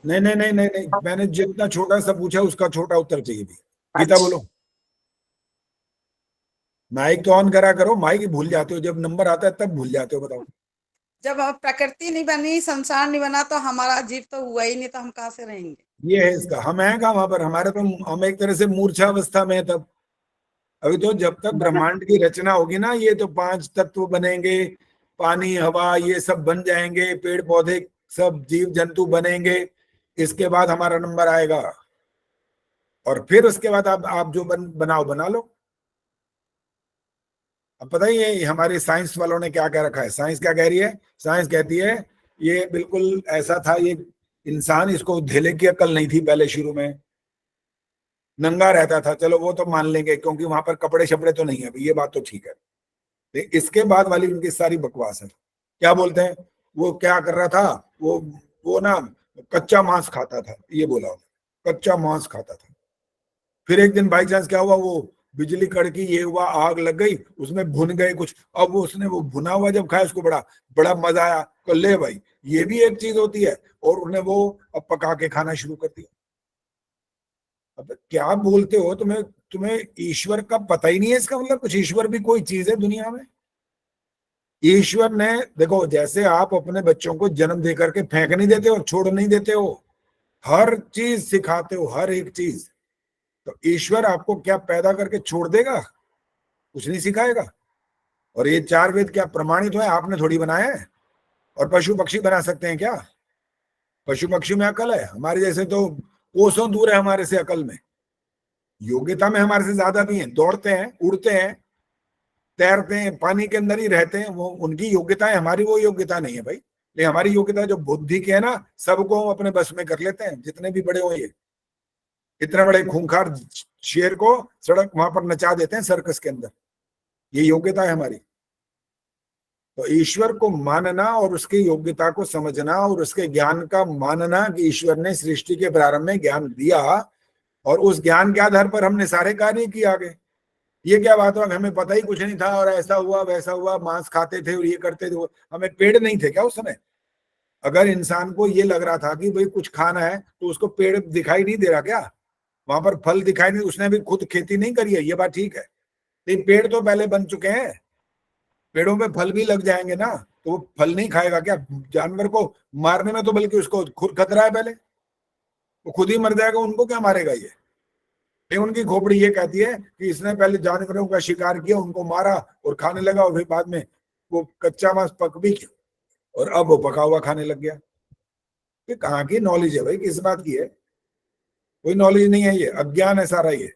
नहीं नहीं नहीं नहीं नहीं, मैंने जितना छोटा सा पूछा उसका छोटा उत्तर चाहिए भी। गीता बोलो। माइक तो ऑन करा करो, माइक भूल जाते हो, जब नंबर आता है तब भूल जाते हो। बताओ। जब प्रकृति नहीं बनी, संसार नहीं बना, तो हमारा जीव तो हुआ ही नहीं, तो हम कहाँ से रहेंगे? ये है इसका। हम हैं कहाँ वहां पर? हमारे तो, हम एक तरह से मूर्छा अवस्था में है तब। अभी तो जब तक ब्रह्मांड की रचना होगी ना, ये तो 5 तत्व बनेंगे, पानी, हवा, ये सब बन जाएंगे, पेड़ पौधे, सब जीव जंतु बनेंगे। इसके बाद हमारा नंबर आएगा, और फिर उसके बाद आप जो बनाओ बना लो। अब पता ही है हमारे साइंस वालों ने क्या कह रखा है। साइंस क्या कह रही है? साइंस कहती है ये बिल्कुल ऐसा था, ये इंसान, इसको धेले की अकल नहीं थी पहले, शुरू में नंगा रहता था। चलो वो तो मान लेंगे, क्योंकि वहां पर कपड़े शपड़े तो नहीं है, ये बात तो ठीक है। लेकिन इसके बाद वाली उनकी सारी बकवास है। क्या बोलते हैं? वो क्या कर रहा था, वो ना कच्चा मांस खाता था, ये बोला, कच्चा मांस खाता था। फिर एक दिन बाई चांस क्या हुआ, वो बिजली कड़की, ये हुआ, आग लग गई, उसमें भुन गए कुछ। अब वो उसने वो भुना हुआ जब खाया, उसको बड़ा बड़ा मजा आया, तो ले भाई ये भी एक चीज होती है। और उन्हें वो अब पका के खाना शुरू कर दिया। अब क्या बोलते हो? तुम्हें ईश्वर का पता ही नहीं है? इसका मतलब कुछ ईश्वर भी कोई चीज है दुनिया में? ईश्वर ने, देखो, जैसे आप अपने बच्चों को जन्म दे करके फेंक नहीं देते हो, छोड़ नहीं देते हो, हर चीज सिखाते हो, हर एक चीज। तो ईश्वर आपको क्या पैदा करके छोड़ देगा? कुछ नहीं सिखाएगा। और ये 4 वेद क्या प्रमाणित है? आपने थोड़ी बनाया है। और पशु पक्षी बना सकते हैं क्या? पशु पक्षी में अकल है? हमारे जैसे तो कोसों दूर है हमारे से अकल में। योग्यता में हमारे से ज्यादा भी है, दौड़ते हैं, उड़ते हैं, तैरते हैं, पानी के अंदर ही रहते हैं। वो उनकी योग्यता है, हमारी वो योग्यता नहीं है भाई। लेकिन हमारी योग्यता जो बुद्धि की है ना, सबको हम अपने बस में कर लेते हैं, जितने भी बड़े हो। ये इतने बड़े खूंखार शेर को सड़क वहां पर नचा देते हैं सर्कस के अंदर, ये योग्यता है हमारी। तो ईश्वर को मानना और उसकी योग्यता को समझना और उसके ज्ञान का मानना कि ईश्वर ने सृष्टि के प्रारंभ में ज्ञान दिया, और उस ज्ञान के आधार पर हमने सारे कार्य किए आगे। ये क्या बात हुआ, हमें पता ही कुछ नहीं था और ऐसा हुआ वैसा हुआ, मांस खाते थे और ये करते थे। हमें पेड़ नहीं थे क्या उस समय? अगर इंसान को ये लग रहा था कि भाई कुछ खाना है तो उसको पेड़ दिखाई नहीं दे रहा क्या, वहां पर फल दिखाई नहीं, उसने भी खुद खेती नहीं करी है, ये बात ठीक है, लेकिन पेड़ तो पहले बन चुके हैं, पेड़ों पे फल भी लग जाएंगे ना, तो वो फल नहीं खाएगा क्या? जानवर को मारने में तो बल्कि उसको खुद खतरा है, पहले वो खुद ही मर जाएगा, उनको क्या मारेगा ये? उनकी खोपड़ी ये कहती है कि इसने पहले जानवरों का शिकार किया, उनको मारा और खाने लगा, और फिर बाद में वो कच्चा मांस पक भी किया और अब वो पका हुआ खाने लग गया। ये कहाँ की नॉलेज है भाई, किस बात की है? कोई नॉलेज नहीं है, ये अज्ञान है सारा ये।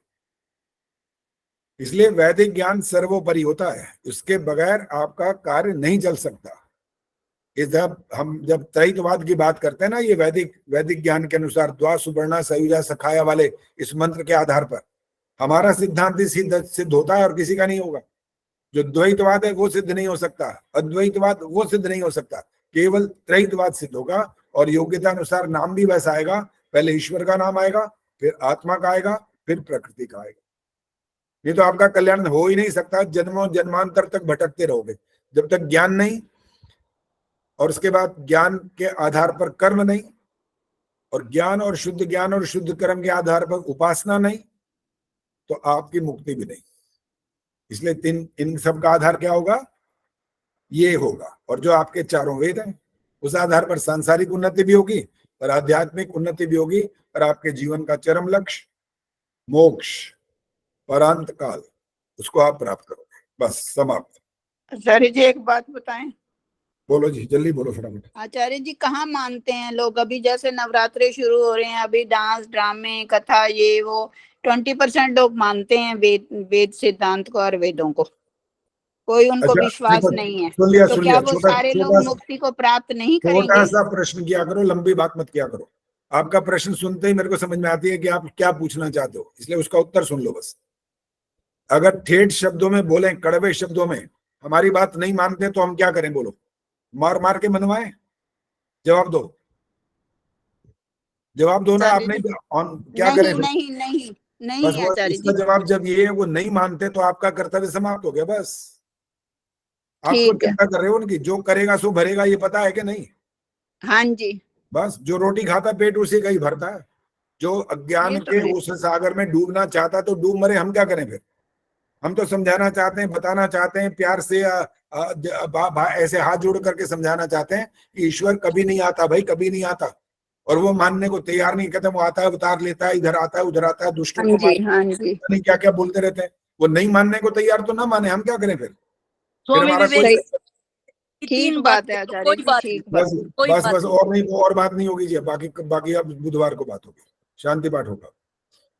इसलिए वैदिक ज्ञान सर्वोपरि होता है, उसके बगैर आपका कार्य नहीं चल सकता। जब त्रैतवाद की बात करते हैं ना, ये वैदिक ज्ञान के अनुसार द्वा सुवर्णा सयुजा सखाया वाले इस मंत्र के आधार पर हमारा सिद्धांत ही सिद्ध होता है और किसी का नहीं होगा। जो द्वैतवाद है वो सिद्ध नहीं हो सकता, अद्वैतवाद वो सिद्ध नहीं हो सकता, केवल त्रैतवाद सिद्ध होगा। और योग्यता अनुसार नाम भी वैसा आएगा, पहले ईश्वर का नाम आएगा, फिर आत्मा का आएगा, फिर प्रकृति का आएगा। ये तो आपका कल्याण हो ही नहीं सकता, जन्मों जन्मांतर तक भटकते रहोगे जब तक ज्ञान नहीं, और उसके बाद ज्ञान के आधार पर कर्म नहीं, और ज्ञान और शुद्ध कर्म के आधार पर उपासना नहीं, तो आपकी मुक्ति भी नहीं। इसलिए इन सब का आधार क्या होगा? ये होगा। और जो आपके चारों वेद हैं उस आधार पर सांसारिक उन्नति भी होगी और आध्यात्मिक उन्नति भी होगी, और आपके जीवन का चरम लक्ष्य मोक्ष परांत काल, उसको आप प्राप्त करोगे। बस समाप्त। आचार्य जी एक बात बताएं। बोलो जी, जल्दी बोलो फटाफट। आचार्य जी कहाँ मानते हैं लोग? अभी जैसे नवरात्रे शुरू हो रहे हैं, अभी डांस ड्रामे कथा ये वो 20% लोग मानते हैं वेद सिद्धांत को और वेदों को, कोई उनको विश्वास नहीं है। तो क्या वो सारे लोग मुक्ति को प्राप्त नहीं करेंगे? छोटा सा प्रश्न किया करो, लंबी बात मत किया करो। आपका प्रश्न सुनते ही मेरे को समझ में आती है कि आप क्या पूछना चाहते हो, इसलिए उसका उत्तर सुन लो बस। अगर ठेठ शब्दों में बोले, कड़वे शब्दों में, हमारी बात नहीं मानते तो हम क्या करें? बोलो, मार मार के मनवाएं? जवाब दो, जवाब दो ना। आपने क्या करें? नहीं बस आचार्य इसका जी। जवाब जब ये है वो नहीं मानते तो आपका कर्तव्य समाप्त हो गया। बस आपको चिंता कर रहे हो उनकी, जो करेगा सो भरेगा, ये पता है कि नहीं? हाँ जी। बस जो रोटी खाता पेट उसी का ही भरता है। जो अज्ञान के उस सागर में डूबना चाहता तो डूब मरे, हम क्या करें फिर? हम तो समझाना चाहते हैं, बताना चाहते हैं, प्यार से ऐसे हाथ जोड़ करके समझाना चाहते हैं कि ईश्वर कभी नहीं आता भाई, कभी नहीं आता। और वो मानने को तैयार नहीं, कहते वो आता है उतार लेता है, इधर आता है उधर आता है, दुष्टों को नहीं क्या क्या बोलते रहते हैं। वो नहीं मानने को तैयार तो ना माने, हम क्या करें फिर? हमारा ठीक बात है आचार्य जी, ठीक बात। बस और नहीं, और बात नहीं होगी जी। बाकी अब बुधवार को बात होगी, शांति पाठ होगा।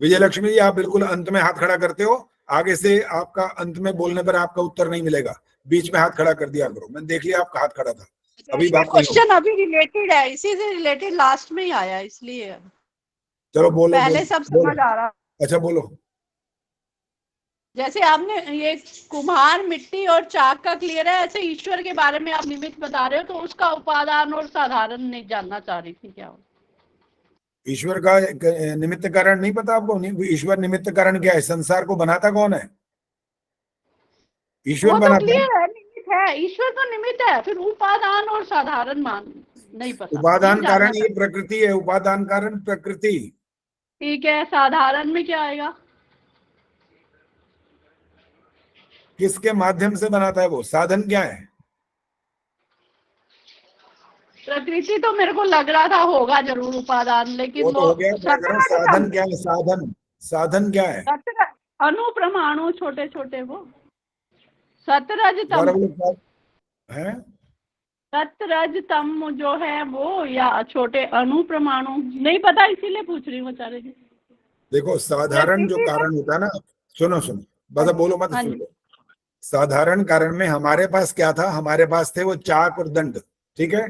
विजय लक्ष्मी जी, आप बिल्कुल अंत में हाथ खड़ा करते हो, आगे से आपका अंत में बोलने पर आपका उत्तर नहीं मिलेगा, बीच में हाथ खड़ा कर दिया करो। मैंने देख लिया आपका हाथ खड़ा था, अभी बात क्वेश्चन अभी रिलेटेड है, इसी से रिलेटेड लास्ट में ही आया, इसलिए चलो बोलो। पहले सब समझ आ रहा। अच्छा बोलो। जैसे आपने ये कुम्हार मिट्टी और चाक का क्लियर है, ऐसे ईश्वर के बारे में आप निमित्त बता रहे हो, तो उसका उपादान और साधारण नहीं जानना चाह रही थी क्या? ईश्वर का निमित्त कारण नहीं पता आपको? ईश्वर निमित्त कारण क्या है? संसार को बनाता कौन है? ईश्वर बनाता है, निमित्त है, ईश्वर तो निमित्त है, फिर उपादान और साधारण मान नहीं पता। उपादान कारण ये प्रकृति है, उपादान कारण प्रकृति। ठीक है, साधारण में क्या आएगा? किसके माध्यम से बनाता है वो? साधन क्या है? प्रकृति तो मेरे को लग रहा था होगा जरूर उपादान, लेकिन वो तो हो गया। साधन क्या है? साधन क्या है? अणु परमाणु छोटे छोटे, वो सतरज तम है, सतरज तम जो है वो, या छोटे अणु परमाणु, नहीं पता, इसीलिए पूछ रही हूँ आचार्य जी। देखो साधारण जो कारण होता है ना, सुनो बस बोलो मत, सुन लो। साधारण कारण में हमारे पास क्या था? हमारे पास थे वो चाक और दंड, ठीक है,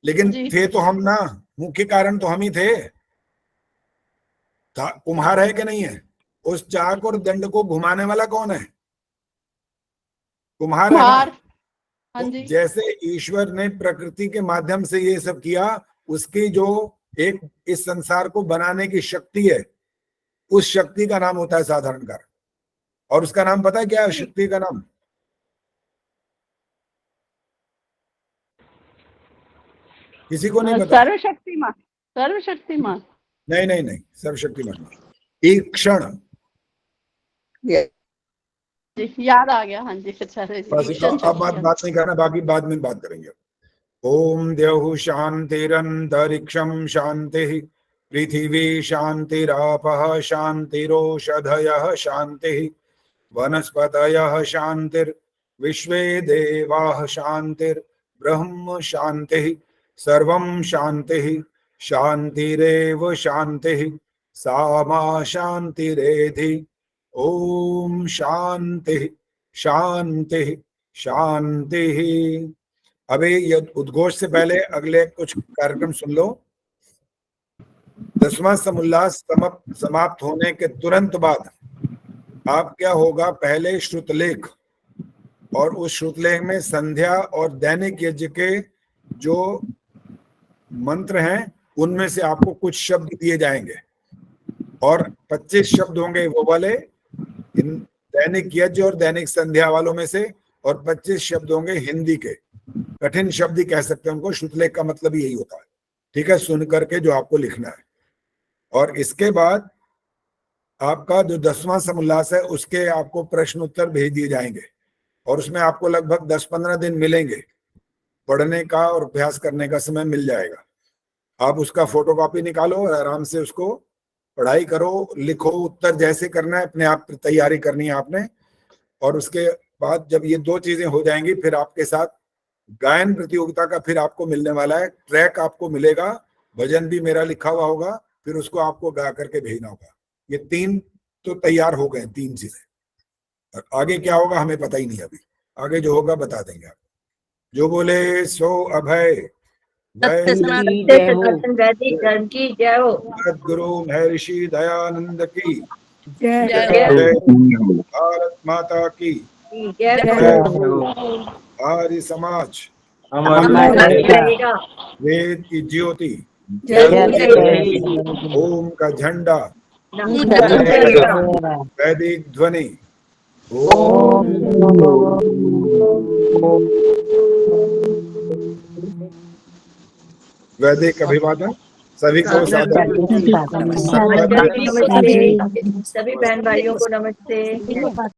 लेकिन थे तो हम ना, मुख्य कारण तो हम ही थे। कुम्हार है कि नहीं है? उस चाक और दंड को घुमाने वाला कौन है? कुम्हार है ना? तो जैसे ईश्वर ने प्रकृति के माध्यम से ये सब किया, उसकी जो एक इस संसार को बनाने की शक्ति है, उस शक्ति का नाम होता है साधारण कारण। और उसका नाम पता है क्या है? शक्ति का नाम किसी को नहीं पता? सर्वशक्तिमान, सर्वशक्तिमान। नहीं नहीं नहीं, सर्वशक्तिमान नहीं। एक क्षण याद आ गया। हाँ जी, आचार्य जी। बस अब बात नहीं करना, बाकी बाद में बात करेंगे। ओम द्यौः शांतिरंतरिक्षं शांतिः, पृथिवी शांतिरापः शांतिरोषधयः शांतिः, वनस्पतयः शांतिर्विश्वे देवाः शांतिर्ब्रह्म शांतिः, सर्वं शांतिः शांतिरेव शांतिः, सा मा शांतिरेधि। ओम शांति शांति शांति। अभी ये उद्घोष से पहले अगले कुछ कार्यक्रम सुन लो। 10वां समुल्लास समाप्त होने के तुरंत बाद आप क्या होगा, पहले श्रुतलेख, और उस श्रुतलेख में संध्या और दैनिक यज्ञ के जो मंत्र हैं उनमें से आपको कुछ शब्द दिए जाएंगे, और 25 शब्द होंगे वो वाले इन दैनिक यज्ञ और दैनिक संध्या वालों में से, और 25 शब्द होंगे हिंदी के, कठिन शब्द ही कह सकते हैं उनको। श्रुतलेख का मतलब यही होता है, ठीक है, सुन करके जो आपको लिखना है। और इसके बाद आपका जो 10वां समुल्लास है उसके आपको प्रश्न उत्तर भेज दिए जाएंगे, और उसमें आपको लगभग 10-15 दिन मिलेंगे पढ़ने का और अभ्यास करने का समय मिल जाएगा। आप उसका फोटोकॉपी निकालो और आराम से उसको पढ़ाई करो, लिखो, उत्तर जैसे करना है अपने आप तैयारी करनी है आपने। और उसके बाद जब ये 2 चीजें हो जाएंगी, फिर आपके साथ गायन प्रतियोगिता का फिर आपको मिलने वाला है। ट्रैक आपको मिलेगा, भजन भी मेरा लिखा हुआ होगा, फिर उसको आपको गा करके भेजना होगा। ये 3 तो तैयार हो गए, 3 चीजें। आगे क्या होगा हमें पता ही नहीं, अभी आगे जो होगा बता देंगे आप। जो बोले सो अभय सद्गुरु महर्षि दयानंद की जय, भारत माता की आर्य समाज वेद की ज्योति, ओम का झंडा, वैदिक ध्वनि, वैदिक अभिवादन सभी को सादर। सभी बहन भाइयों को नमस्ते।